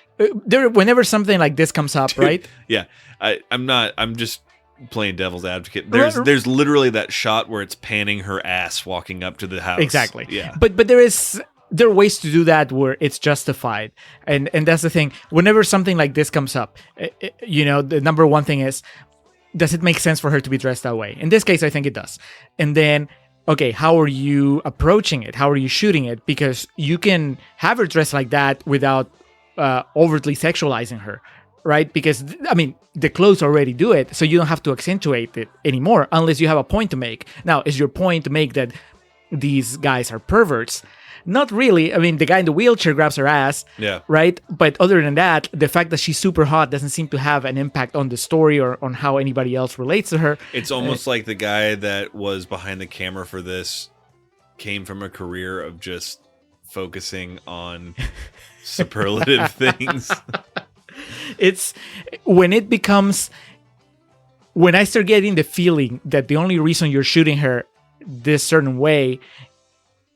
there. Whenever something like this comes up, right? Yeah. I'm just playing devil's advocate. There's literally that shot where it's panning her ass walking up to the house. Exactly. Yeah. But there are ways to do that where it's justified. And that's the thing. Whenever something like this comes up, the number one thing is, does it make sense for her to be dressed that way? In this case, I think it does. And then, okay, how are you approaching it? How are you shooting it? Because you can have her dressed like that without overtly sexualizing her, right? Because, the clothes already do it, so you don't have to accentuate it anymore unless you have a point to make. Now, is your point to make that these guys are perverts? Not really. The guy in the wheelchair grabs her ass, yeah, right? But other than that, the fact that she's super hot doesn't seem to have an impact on the story or on how anybody else relates to her. It's almost like the guy that was behind the camera for this came from a career of just focusing on superlative things. It's when I start getting the feeling that the only reason you're shooting her this certain way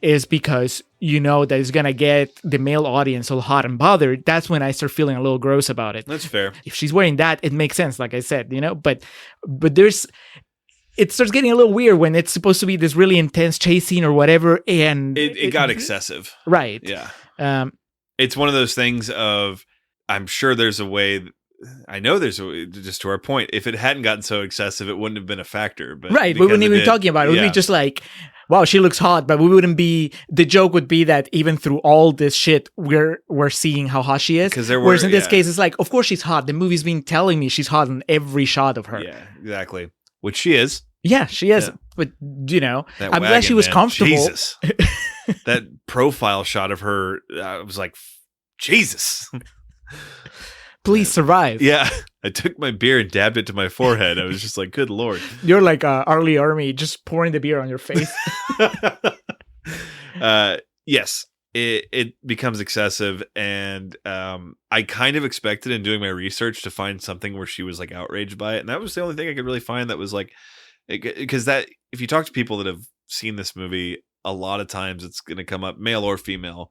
is because you know that it's gonna get the male audience all hot and bothered. That's when I start feeling a little gross about it. That's fair. If she's wearing that, it makes sense, like I said, but it starts getting a little weird when it's supposed to be this really intense chase scene or whatever, and it got excessive. Right. Yeah. It's one of those things of, I'm sure there's a way. I know there's just to our point. If it hadn't gotten so excessive, it wouldn't have been a factor. But right, we wouldn't even be talking about it. It would be just like, wow, she looks hot, but we wouldn't be. The joke would be that even through all this shit, we're seeing how hot she is. Whereas in this case, it's like, of course she's hot. The movie's been telling me she's hot in every shot of her. Yeah, exactly. Which she is. Yeah, she is. Yeah. But I'm glad she was comfortable. Jesus, that profile shot of her, I was like, Jesus. Please survive. Yeah. I took my beer and dabbed it to my forehead. I was just like, good Lord. You're like Arlie Ermy, just pouring the beer on your face. Yes, it becomes excessive. And I kind of expected in doing my research to find something where she was like outraged by it. And that was the only thing I could really find that was like, because that, if you talk to people that have seen this movie, a lot of times it's going to come up, male or female.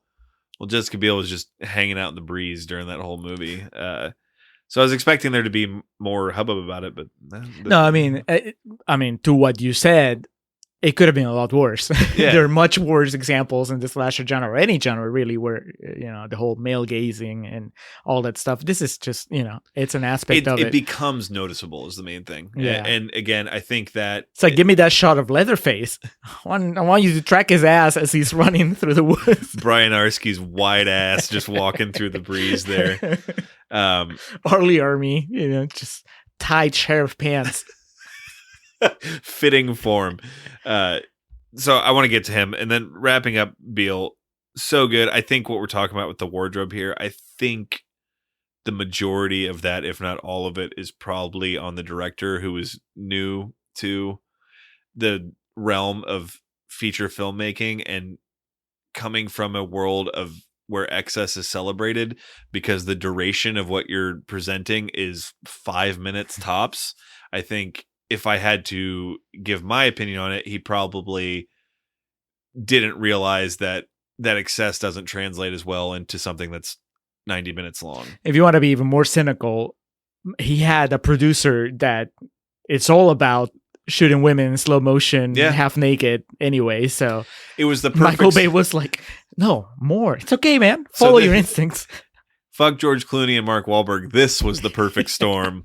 Well, Jessica Biel was just hanging out in the breeze during that whole movie. So I was expecting there to be more hubbub about it, but no. I mean, to what you said, it could have been a lot worse. Yeah. There are much worse examples in the slasher genre, or any genre really, where the whole male gazing and all that stuff. This is just it's an aspect of it. It becomes noticeable is the main thing. Yeah. And again, I think that It's like, give me that shot of Leatherface. I want you to track his ass as he's running through the woods. Brian Arsky's wide ass just walking through the breeze there. Arlie Army, just tight sheriff pants. Fitting form. So I want to get to him, and then wrapping up Beale. So good. I think what we're talking about with the wardrobe here, I think the majority of that, if not all of it, is probably on the director, who is new to the realm of feature filmmaking and coming from a world of where excess is celebrated, because the duration of what you're presenting is 5 minutes tops. I think if I had to give my opinion on it, he probably didn't realize that excess doesn't translate as well into something that's 90 minutes long. If you want to be even more cynical, he had a producer that it's all about shooting women in slow motion, half naked anyway. So it was the perfect... Michael Bay was like, no, more. It's okay, man. Follow your instincts. Fuck George Clooney and Mark Wahlberg. This was the perfect storm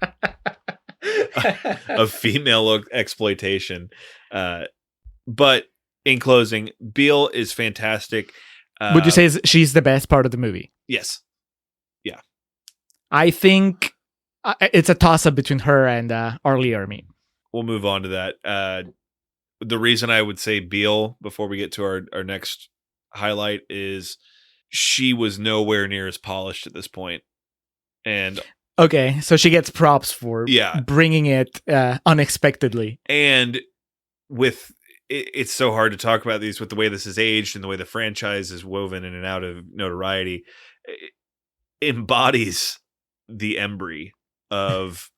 of female exploitation. But in closing, Beale is fantastic. Would you say she's the best part of the movie? Yes. Yeah. I think it's a toss-up between her and Arlie Army. We'll move on to that. The reason I would say Beale before we get to our next highlight is she was nowhere near as polished at this point. And okay, so she gets props for bringing it unexpectedly. And with it's so hard to talk about these with the way this is aged and the way the franchise is woven in and out of notoriety. It embodies the embry of,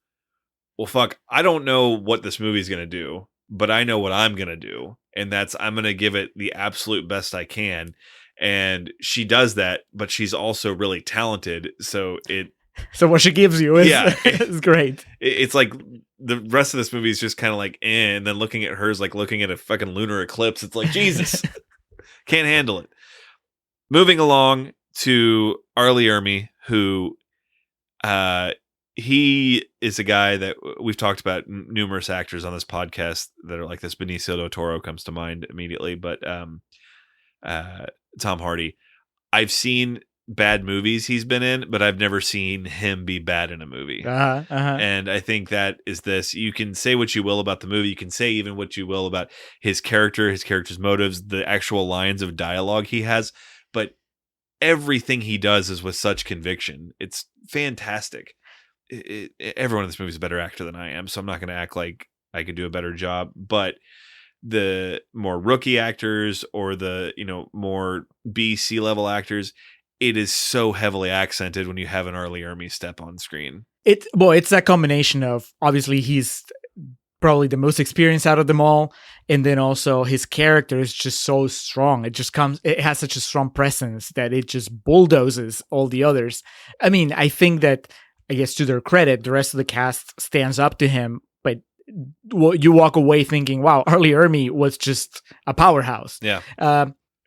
well, fuck, I don't know what this movie's going to do, but I know what I'm going to do. And that's, I'm going to give it the absolute best I can. And she does that, but she's also really talented. So what she gives you is great. It's like the rest of this movie is just kind of like, and then looking at hers, like looking at a fucking lunar eclipse. It's like, Jesus, can't handle it. Moving along to Arlie Ermy, who, he is a guy that we've talked about numerous actors on this podcast that are like this. Benicio del Toro comes to mind immediately, but Tom Hardy. I've seen bad movies he's been in, but I've never seen him be bad in a movie. And I think that is this. You can say what you will about the movie. You can say even what you will about his character's motives, the actual lines of dialogue he has, but everything he does is with such conviction. It's fantastic. Everyone in this movie is a better actor than I am, so I'm not going to act like I could do a better job, but the more rookie actors or the, more B-C level actors, it is so heavily accented when you have an Arlie Ermy step on screen. It's that combination of, obviously he's probably the most experienced out of them all, and then also his character is just so strong. It has such a strong presence that it just bulldozes all the others. I mean, I think that, I guess to their credit, the rest of the cast stands up to him, but you walk away thinking, wow, Arlie Ermy was just a powerhouse. Yeah.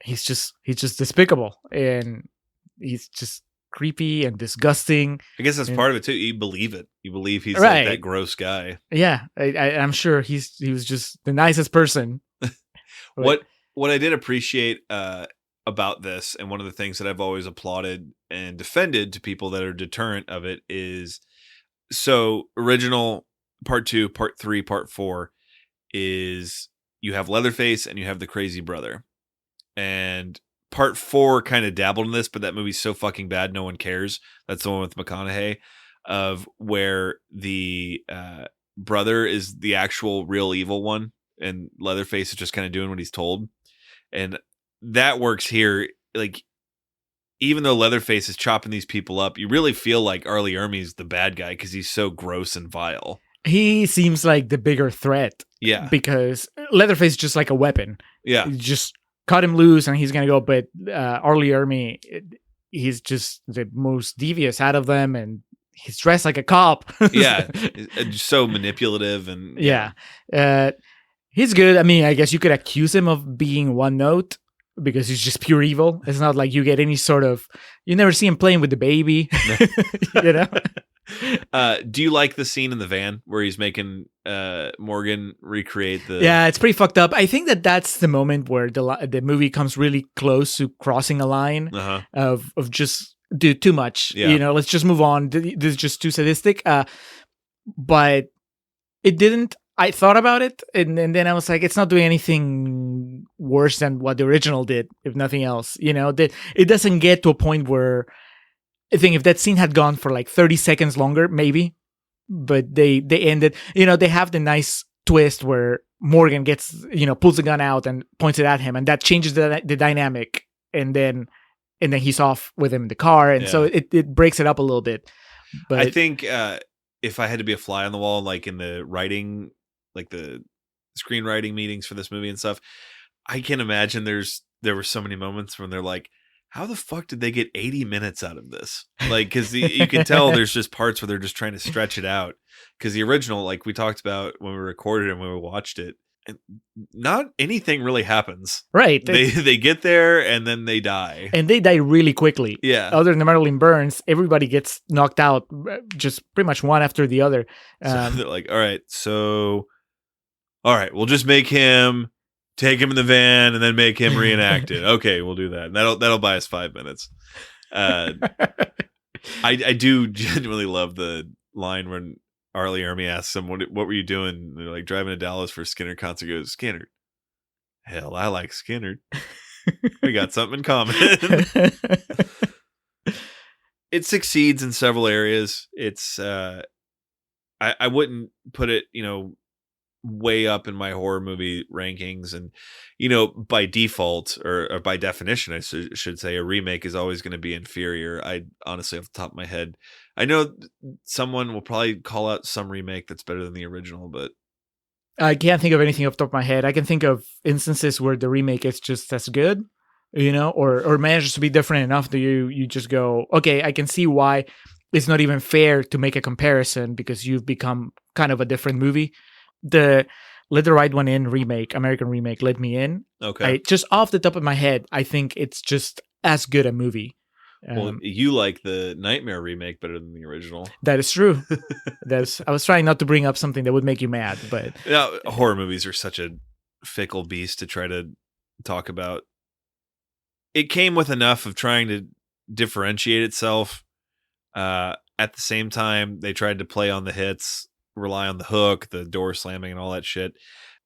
He's just despicable, and he's just creepy and disgusting. I guess that's part of it too. You believe it. You believe he's like that gross guy. Yeah, I'm sure he was just the nicest person. What I did appreciate about this, and one of the things that I've always applauded and defended to people that are deterrent of it, is so original part 2, part 3, part 4 is you have Leatherface and you have the crazy brother, and part 4 kind of dabbled in this, but that movie's so fucking bad no one cares. That's the one with McConaughey, of where the brother is the actual real evil one, and Leatherface is just kind of doing what he's told. And that works here. Like, even though Leatherface is chopping these people up, you really feel like Arlie Ermy's the bad guy because he's so gross and vile. He seems like the bigger threat. Yeah. Because Leatherface is just like a weapon. Yeah. You just cut him loose and he's going to go. But Arlie Ermy, he's just the most devious out of them, and he's dressed like a cop. Yeah. So manipulative and... Yeah. He's good. I mean, I guess you could accuse him of being one note because he's just pure evil. It's not like you get any sort of. You never see him playing with the baby. You know. Do you like the scene in the van where he's making Morgan recreate the? Yeah, it's pretty fucked up. I think that's the moment where the movie comes really close to crossing a line of just do too much. Yeah. You know, let's just move on. This is just too sadistic. But it didn't. I thought about it, and then I was like, it's not doing anything worse than what the original did, if nothing else. You know, it doesn't get to a point where I think if that scene had gone for like 30 seconds longer, maybe, but they ended, you know, they have the nice twist where Morgan gets, you know, pulls the gun out and points it at him, and that changes the dynamic, and then he's off with him in the car, and so it breaks it up a little bit. But I think if I had to be a fly on the wall, like in the writing, like the screenwriting meetings for this movie and stuff, I can imagine there were so many moments when they're like, how the fuck did they get 80 minutes out of this? Like, because you can tell there's just parts where they're just trying to stretch it out. Because the original, like we talked about when we recorded and when we watched it, not anything really happens. Right. They get there and then they die. And they die really quickly. Yeah. Other than Marilyn Burns, everybody gets knocked out just pretty much one after the other. So they're like, all right, we'll just make him take him in the van and then make him reenact it. Okay, we'll do that. That'll buy us 5 minutes. I do genuinely love the line when Arlie Ermy asks him, what were you doing? They're like, driving to Dallas for a Skinner concert. He goes, Skinner. Hell, I like Skinner. We got something in common. It succeeds in several areas. It's I wouldn't put it, you know, way up in my horror movie rankings, and you know, by default or by definition I should say, a remake is always going to be inferior. I honestly, off the top of my head, I know someone will probably call out some remake that's better than the original, but I can't think of anything off the top of my head. I can think of instances where the remake is just as good, you know, or manages to be different enough that you just go, okay, I can see why it's not even fair to make a comparison because you've become kind of a different movie. The Let the Right One In remake, American remake, Let Me In. Okay. Just off the top of my head, I think it's just as good a movie. Well, you like the Nightmare remake better than the original. That is true. I was trying not to bring up something that would make you mad, but horror movies are such a fickle beast to try to talk about. It came with enough of trying to differentiate itself. At the same time, they tried to play on the hits, rely on the hook, the door slamming, and all that shit.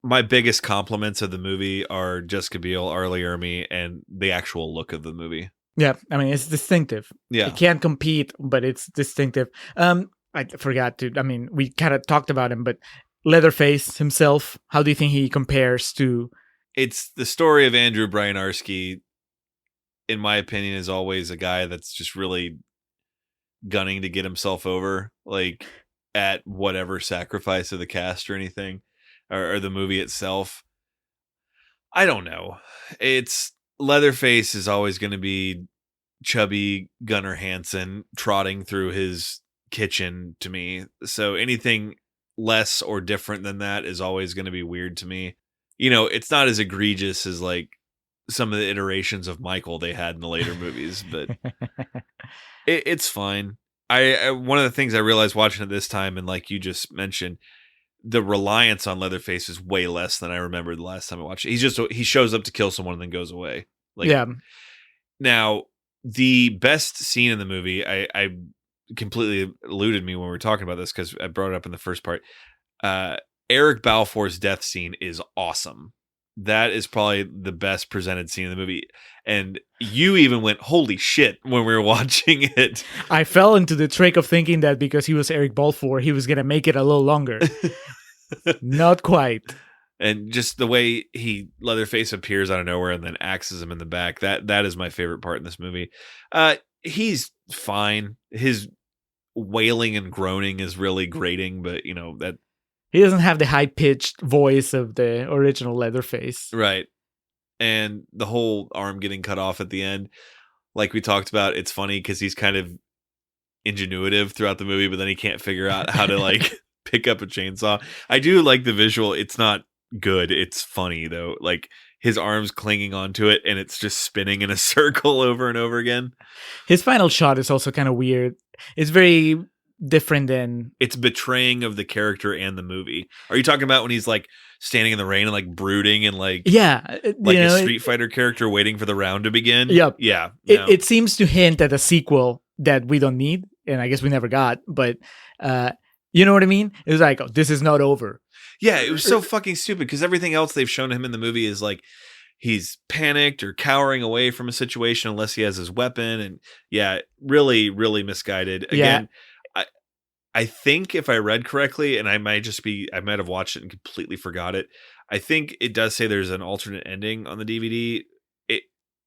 My biggest compliments of the movie are Jessica Biel, Arlie Ermy, and the actual look of the movie. Yeah, I mean, it's distinctive. Yeah. It can't compete, but it's distinctive. I forgot to, I mean, we kind of talked about him, but Leatherface himself, how do you think he compares to? It's the story of Andrew Bryanarski, in my opinion, is always a guy that's just really gunning to get himself over, like at whatever sacrifice of the cast or anything, or the movie itself. I don't know. It's Leatherface is always going to be chubby Gunnar Hansen trotting through his kitchen to me. So anything less or different than that is always going to be weird to me. You know, it's not as egregious as like some of the iterations of Michael they had in the later movies, but it's fine. I one of the things I realized watching it this time, and like you just mentioned, the reliance on Leatherface is way less than I remember the last time I watched it. He shows up to kill someone and then goes away. Like, yeah. Now, the best scene in the movie, I completely eluded me when we were talking about this because I brought it up in the first part. Eric Balfour's death scene is awesome. That is probably the best presented scene in the movie. And you even went, holy shit, when we were watching it. I fell into the trick of thinking that because he was Eric Balfour, he was going to make it a little longer. Not quite. And just the way Leatherface appears out of nowhere and then axes him in the back, that is my favorite part in this movie. He's fine. His wailing and groaning is really grating, but you know that he doesn't have the high-pitched voice of the original Leatherface. Right. And the whole arm getting cut off at the end, like we talked about, it's funny because he's kind of ingenuitive throughout the movie, but then he can't figure out how to like pick up a chainsaw. I do like the visual. It's not good. It's funny though. Like his arms clinging onto it and it's just spinning in a circle over and over again. His final shot is also kind of weird. It's very different than... It's betraying of the character and the movie. Are you talking about when he's like standing in the rain and like brooding and like like a Street Fighter character waiting for the round to begin? Yep. Yeah. No. It seems to hint at a sequel that we don't need, and I guess we never got, but you know what I mean? It was like, oh, this is not over. Yeah, it was so fucking stupid because everything else they've shown him in the movie is like he's panicked or cowering away from a situation unless he has his weapon. And yeah, really, really misguided. Again, I think if I read correctly, and I might have watched it and completely forgot it. I think it does say there's an alternate ending on the DVD.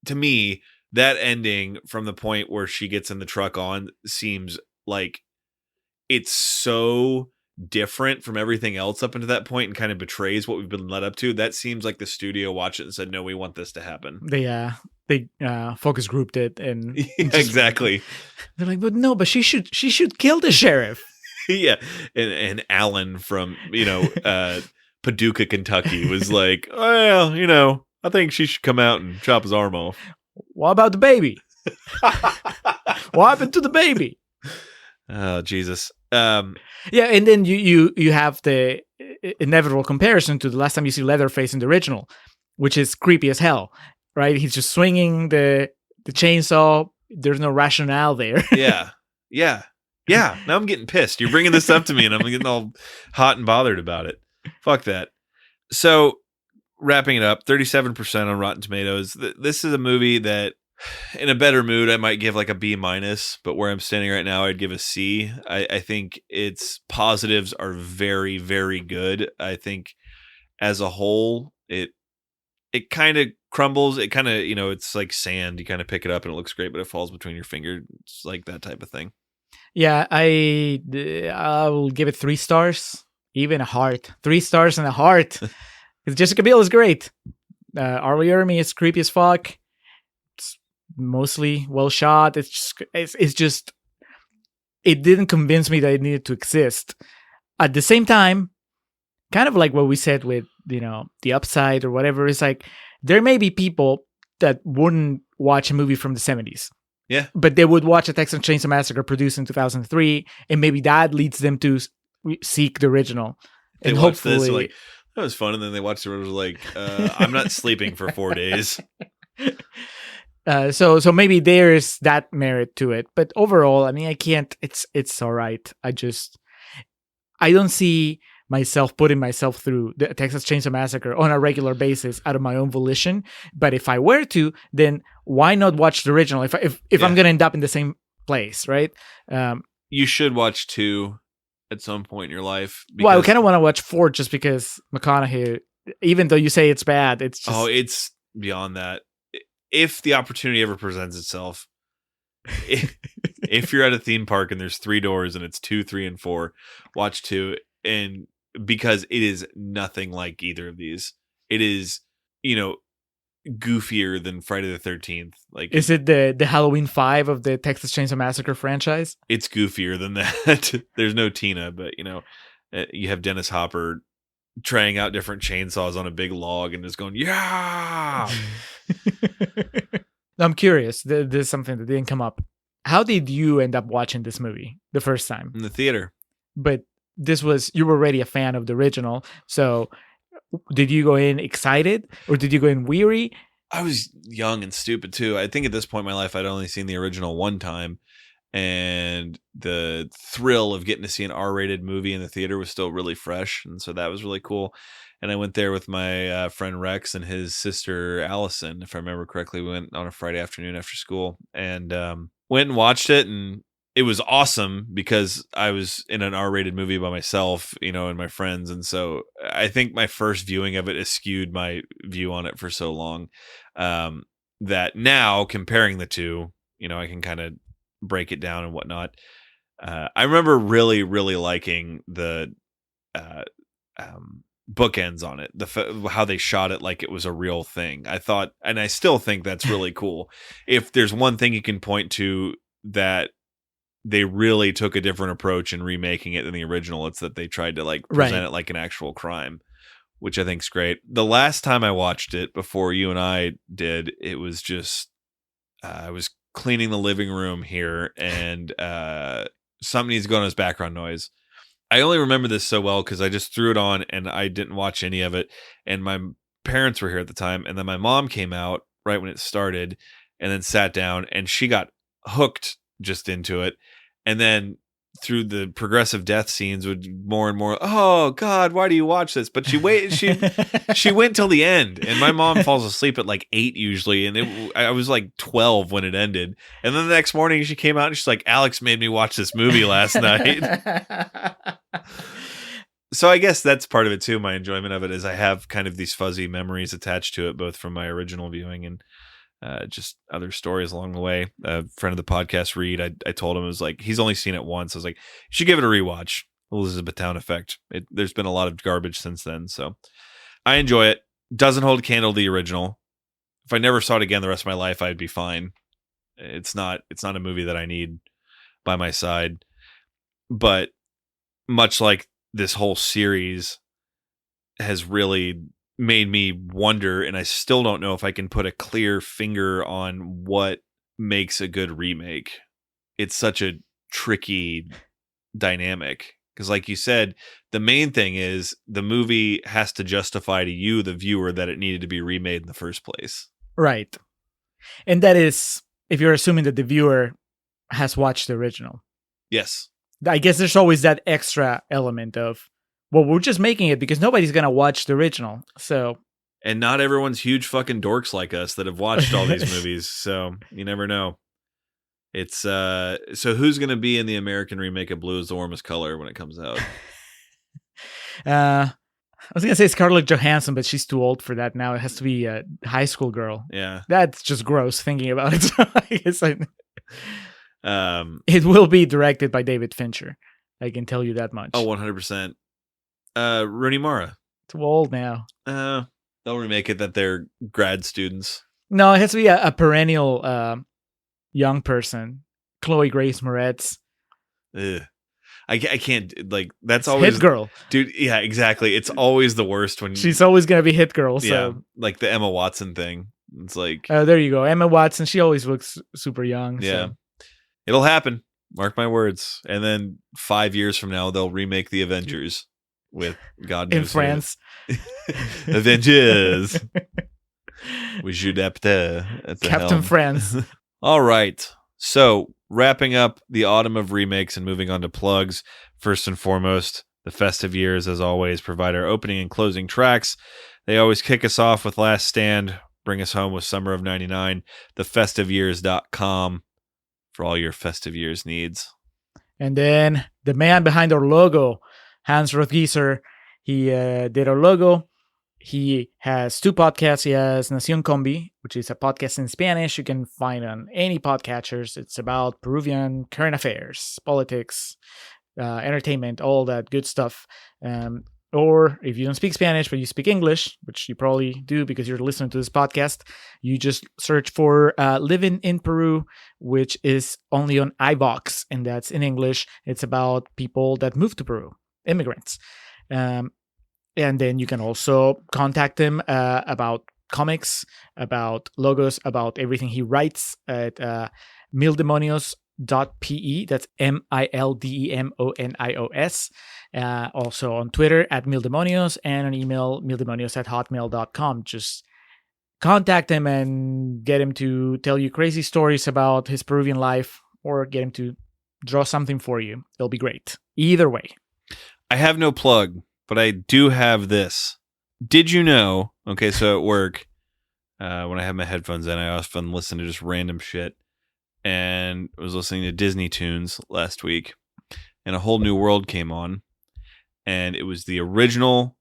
To me, that ending from the point where she gets in the truck on seems like it's so different from everything else up until that point and kind of betrays what we've been led up to. That seems like the studio watched it and said, no, we want this to happen. They focus grouped it and exactly. They're like, but she should kill the sheriff. Yeah. And Alan from, Paducah, Kentucky was like, well, I think she should come out and chop his arm off. What about the baby? What happened to the baby? Oh, Jesus. Yeah, and then you have the inevitable comparison to the last time you see Leatherface in the original, which is creepy as hell, right? He's just swinging the chainsaw. There's no rationale there. Yeah. Now I'm getting pissed. You're bringing this up to me, and I'm getting all hot and bothered about it. Fuck that. So, wrapping it up, 37% on Rotten Tomatoes. This is a movie that, in a better mood, I might give like a B-, but where I'm standing right now, I'd give a C. I think its positives are very, very good. I think as a whole, it kind of crumbles. It kind of, it's like sand. You kind of pick it up and it looks great, but it falls between your fingers. It's like that type of thing. Yeah, I will give it 3 stars, even a heart. 3 stars and a heart. Because Jessica Biel is great. Arlie Ermy is creepy as fuck. It's mostly well shot. It's just it didn't convince me that it needed to exist. At the same time, kind of like what we said with The Upside or whatever, it's like there may be people that wouldn't watch a movie from the 70s. Yeah. But they would watch a Texas Chainsaw Massacre produced in 2003, and maybe that leads them to seek the original. And hopefully this, like, that was fun, and then they watched the original like, I'm not sleeping for 4 days. So maybe there's that merit to it. But overall, I mean, I can't, it's all right. I don't see myself putting myself through the Texas Chainsaw Massacre on a regular basis out of my own volition. But if I were to, then why not watch the original if I'm going to end up in the same place, right? You should watch 2 at some point in your life. Well, I kind of want to watch 4 just because McConaughey, even though you say it's bad, it's just... Oh, it's beyond that. If the opportunity ever presents itself, if you're at a theme park and there's 3 doors and it's 2, 3, and 4, watch 2. And because it is nothing like either of these. It is, goofier than Friday the 13th. Like, is it the Halloween 5 of the Texas Chainsaw Massacre franchise? It's goofier than that. There's no Tina, but you have Dennis Hopper trying out different chainsaws on a big log and just going, yeah. I'm curious. There's something that didn't come up. How did you end up watching this movie the first time? In the theater. But you were already a fan of the original. So did you go in excited or did you go in weary? I was young and stupid too. I think at this point in my life, I'd only seen the original one time. And the thrill of getting to see an R-rated movie in the theater was still really fresh. And so that was really cool. And I went there with my friend Rex and his sister Allison. If I remember correctly, we went on a Friday afternoon after school and went and watched it. And it was awesome because I was in an R-rated movie by myself, and my friends. And so I think my first viewing of it has skewed my view on it for so long that now comparing the two, I can kind of break it down and whatnot. I remember really, really liking the bookends on it, how they shot it like it was a real thing. I thought, and I still think that's really cool. If there's one thing you can point to that they really took a different approach in remaking it than the original, it's that they tried to present it like an actual crime, which I think's great. The last time I watched it before you and I did, it was just I was cleaning the living room here, and something needs to go on as background noise. I only remember this so well because I just threw it on and I didn't watch any of it. And my parents were here at the time, and then my mom came out right when it started, and then sat down, and she got hooked just into it. And then through the progressive death scenes would more and more, oh God, why do you watch this? But she went till the end, and my mom falls asleep at like 8 usually, and I was like 12 when it ended. And then the next morning she came out and she's like, Alex made me watch this movie last night. So I guess that's part of it too. My enjoyment of it is I have kind of these fuzzy memories attached to it, both from my original viewing and just other stories along the way. A friend of the podcast, Reed, I told him, it was like, he's only seen it once. I was like, you should give it a rewatch. Elizabethtown Effect. There's been a lot of garbage since then. So I enjoy it. Doesn't hold a candle to the original. If I never saw it again the rest of my life, I'd be fine. It's not a movie that I need by my side. But much like this whole series has really made me wonder, and I still don't know if I can put a clear finger on what makes a good remake. It's such a tricky dynamic because, like you said, the main thing is the movie has to justify to you, the viewer, that it needed to be remade in the first place. Right. And that is if you're assuming that the viewer has watched the original. Yes. I guess there's always that extra element of, well, we're just making it because nobody's going to watch the original. So, and not everyone's huge fucking dorks like us that have watched all these movies. So you never know. It's so who's going to be in the American remake of Blue is the Warmest Color when it comes out? I was going to say Scarlett Johansson, but she's too old for that now. It has to be a high school girl. Yeah. That's just gross thinking about it. So I guess it will be directed by David Fincher. I can tell you that much. Oh, 100%. Rooney Mara. Too old now. They'll remake it that they're grad students. No, it has to be a perennial young person. Chloe Grace Moretz. Ugh. I can't, like, that's It's always Hit Girl. Dude, yeah, exactly. It's always the worst when She's always gonna be Hit Girl. So yeah, like the Emma Watson thing. It's like, there you go. Emma Watson. She always looks super young. yeah, So. it'll happen. Mark my words. And then 5 years from now, they'll remake the Avengers with God knows In France. Avengers. We should at the Captain helm. France. All right. So wrapping up the autumn of remakes and moving on to plugs. First and foremost, the festive years, as always, provide our opening and closing tracks. They always kick us off with Last Stand, bring us home with Summer of 99, thefestiveyears.com for all your festive years needs. And then the man behind our logo, Hans Rothgieser, he did our logo. He has 2 podcasts. He has Nación Combi, which is a podcast in Spanish you can find on any podcatchers. It's about Peruvian current affairs, politics, entertainment, all that good stuff. Or if you don't speak Spanish, but you speak English, which you probably do because you're listening to this podcast, you just search for Living in Peru, which is only on iVox, and that's in English. It's about people that moved to Peru, immigrants. And then you can also contact him about comics, about logos, about everything he writes at mildemonios.pe. That's MILDEMONIOS. Also on Twitter at mildemonios, and an email mildemonios@hotmail.com. Just contact him and get him to tell you crazy stories about his Peruvian life, or get him to draw something for you. It'll be great. Either way. I have no plug, but I do have this. Did you know? Okay, so at work, when I have my headphones in, I often listen to just random shit. And I was listening to Disney tunes last week, and A Whole New World came on, and it was the original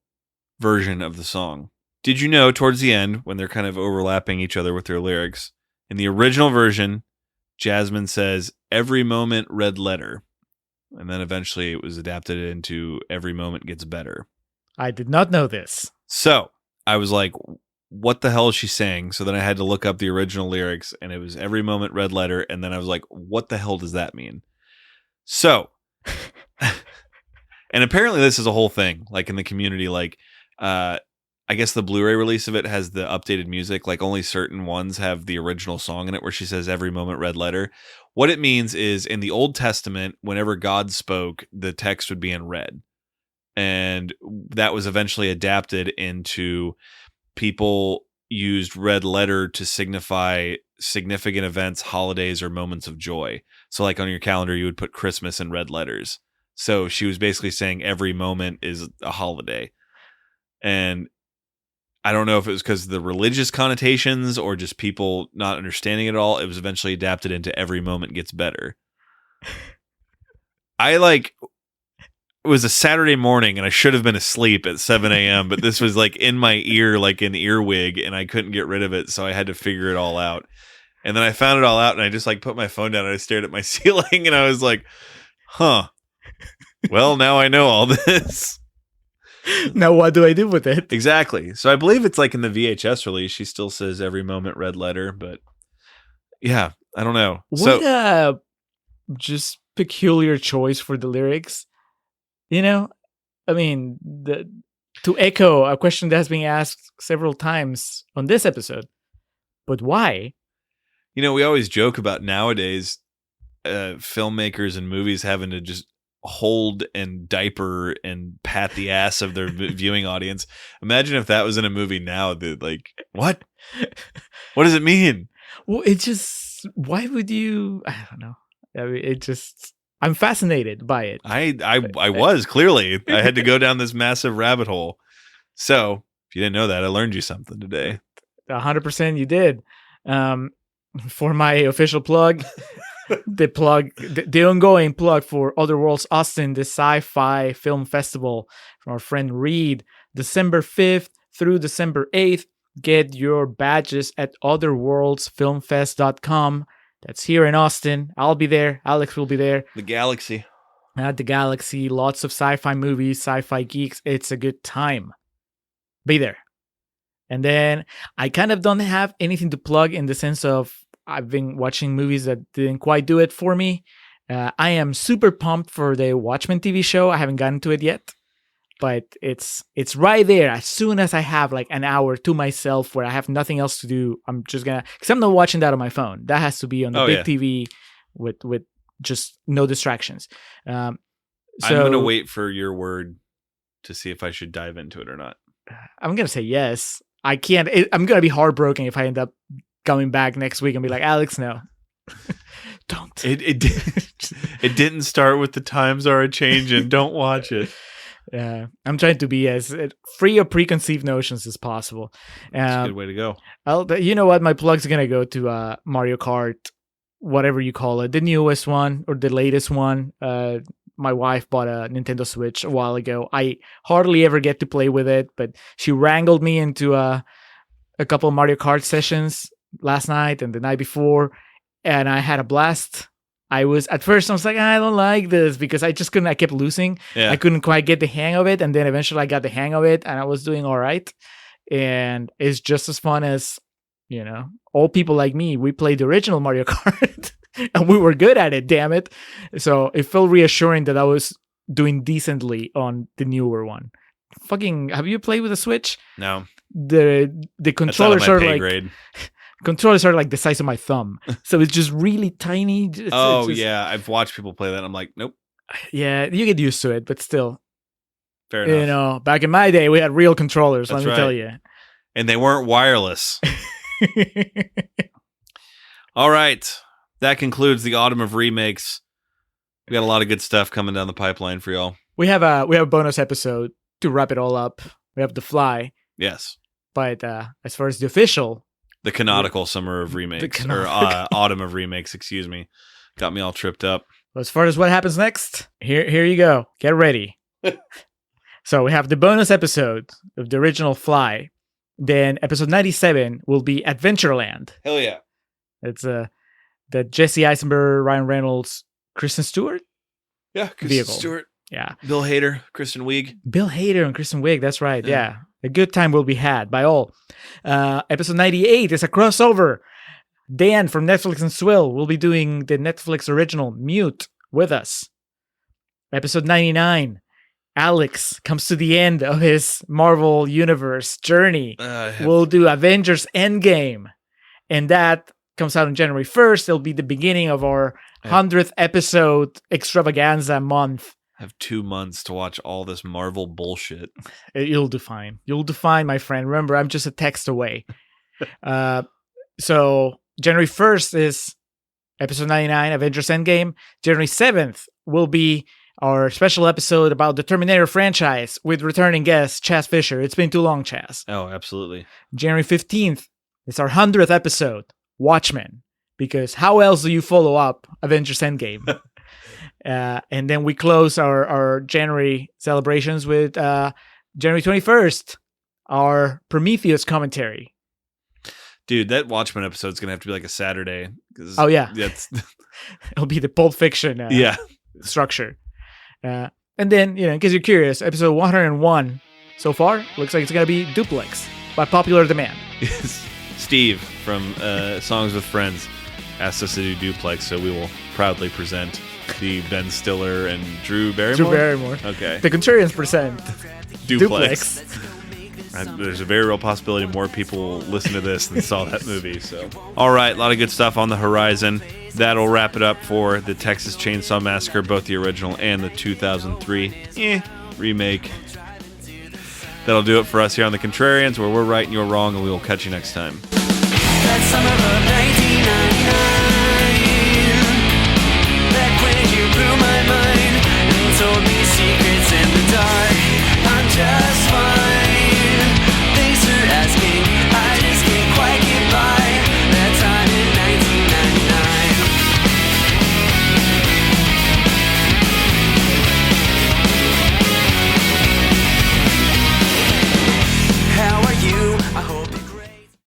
version of the song. Did you know towards the end, when they're kind of overlapping each other with their lyrics, in the original version, Jasmine says, "Every moment red letter." And then eventually it was adapted into Every Moment Gets Better. I did not know this. So I was like, what the hell is she saying? So then I had to look up the original lyrics, and it was Every Moment Red Letter. And then I was like, what the hell does that mean? So, and apparently this is a whole thing, like in the community, like I guess the Blu-ray release of it has the updated music. Like only certain ones have the original song in it where she says every moment red letter. What it means is in the Old Testament, whenever God spoke, the text would be in red. And that was eventually adapted into people used red letter to signify significant events, holidays, or moments of joy. So like on your calendar, you would put Christmas in red letters. So she was basically saying every moment is a holiday. And I don't know if it was because of the religious connotations or just people not understanding it all. It was eventually adapted into every moment gets better. It was a Saturday morning and I should have been asleep at 7 a.m., but this was like in my ear, like an earwig, and I couldn't get rid of it. So I had to figure it all out. And then I found it all out and I just like put my phone down and I stared at my ceiling and I was like, huh, well, now I know all this. Now what do I do with it? Exactly. So I believe it's like in the VHS release, she still says every moment red letter, but yeah, I don't know. What a just peculiar choice for the lyrics. You know, I mean, to echo a question that has been asked several times on this episode, but why? You know, we always joke about nowadays filmmakers and movies having to just hold and diaper and pat the ass of their viewing audience. Imagine if that was in a movie now. Like, what? What does it mean? Well, it just, why would you? I don't know. I mean, it just. I'm fascinated by it. I was, clearly. I had to go down this massive rabbit hole. So, if you didn't know that, I learned you something today. 100% you did. For my official plug, the ongoing plug for Other Worlds Austin, the sci-fi film festival from our friend Reed, December 5th through December 8th. Get your badges at otherworldsfilmfest.com. That's here in Austin. I'll be there. Alex will be there. The Galaxy. At the Galaxy. Lots of sci-fi movies, sci-fi geeks. It's a good time. Be there. And then I kind of don't have anything to plug in the sense of I've been watching movies that didn't quite do it for me. I am super pumped for the Watchmen TV show. I haven't gotten to it yet. But it's right there. As soon as I have like an hour to myself where I have nothing else to do, I'm just gonna, because I'm not watching that on my phone. That has to be on the big TV with just no distractions. So I'm gonna wait for your word to see if I should dive into it or not. I'm gonna say yes. I can't. I'm gonna be heartbroken if I end up coming back next week and be like, Alex, no. Don't. It didn't start with the times are a changing. Don't watch it. Yeah, I'm trying to be as free of preconceived notions as possible. That's a good way to go. You know what? My plug's going to go to Mario Kart, whatever you call it, the newest one or the latest one. My wife bought a Nintendo Switch a while ago. I hardly ever get to play with it, but she wrangled me into a couple of Mario Kart sessions last night and the night before, and I had a blast. I was like, I don't like this because I kept losing. Yeah. I couldn't quite get the hang of it. And then eventually I got the hang of it and I was doing all right. And it's just as fun as, you know, old people like me. We played the original Mario Kart and we were good at it, damn it. So it felt reassuring that I was doing decently on the newer one. Fucking, have you played with a Switch? No. The controllers are like... grade. Controllers are like the size of my thumb. So it's just really tiny. It's just, yeah. I've watched people play that. And I'm like, nope. Yeah, you get used to it, but still. Fair enough. You know, back in my day, we had real controllers, That's let me tell you. And they weren't wireless. All right. That concludes the Autumn of Remakes. We got a lot of good stuff coming down the pipeline for y'all. We have a bonus episode to wrap it all up. We have The Fly. Yes. But as far as the official... The canonical Summer of Remakes, or Autumn of Remakes, excuse me. Got me all tripped up. Well, as far as what happens next, here you go. Get ready. So we have the bonus episode of the original Fly. Then episode 97 will be Adventureland. Hell yeah. It's the Jesse Eisenberg, Ryan Reynolds, Kristen Stewart? Yeah, Kristen vehicle. Stewart. Yeah. Bill Hader, Kristen Wiig. Bill Hader and Kristen Wiig, that's right. Yeah. A good time will be had by all. Episode 98 is a crossover. Dan from Netflix and Swill will be doing the Netflix original Mute with us. Episode 99 Alex comes to the end of his Marvel Universe journey. I have- We'll do Avengers Endgame. And that comes out on January 1st. It'll be the beginning of our 100th episode extravaganza month. I have 2 months to watch all this Marvel bullshit. You'll do fine. You'll do fine, my friend. Remember, I'm just a text away. So January 1st is episode 99, Avengers Endgame. January 7th will be our special episode about the Terminator franchise with returning guest Chaz Fisher. It's been too long, Chaz. Oh, absolutely. January 15th, it's our 100th episode, Watchmen. Because how else do you follow up Avengers Endgame? And then we close our January celebrations with January 21st, our Prometheus commentary. Dude, that Watchmen episode's going to have to be like a Saturday. Oh, yeah. That's, It'll be the Pulp Fiction yeah. structure. And then, in case you're curious, episode 101 so far looks like it's going to be Duplex by popular demand. Steve from Songs with Friends asked us to do Duplex, so we will proudly present the Ben Stiller and Drew Barrymore. Drew Barrymore. Okay. The Contrarians present Duplex. There's a very real possibility more people listen to this than saw that movie. So, all right, a lot of good stuff on the horizon. That'll wrap it up for the Texas Chainsaw Massacre, both the original and the 2003 remake. That'll do it for us here on the Contrarians, where we're right and you're wrong, and we will catch you next time. That summer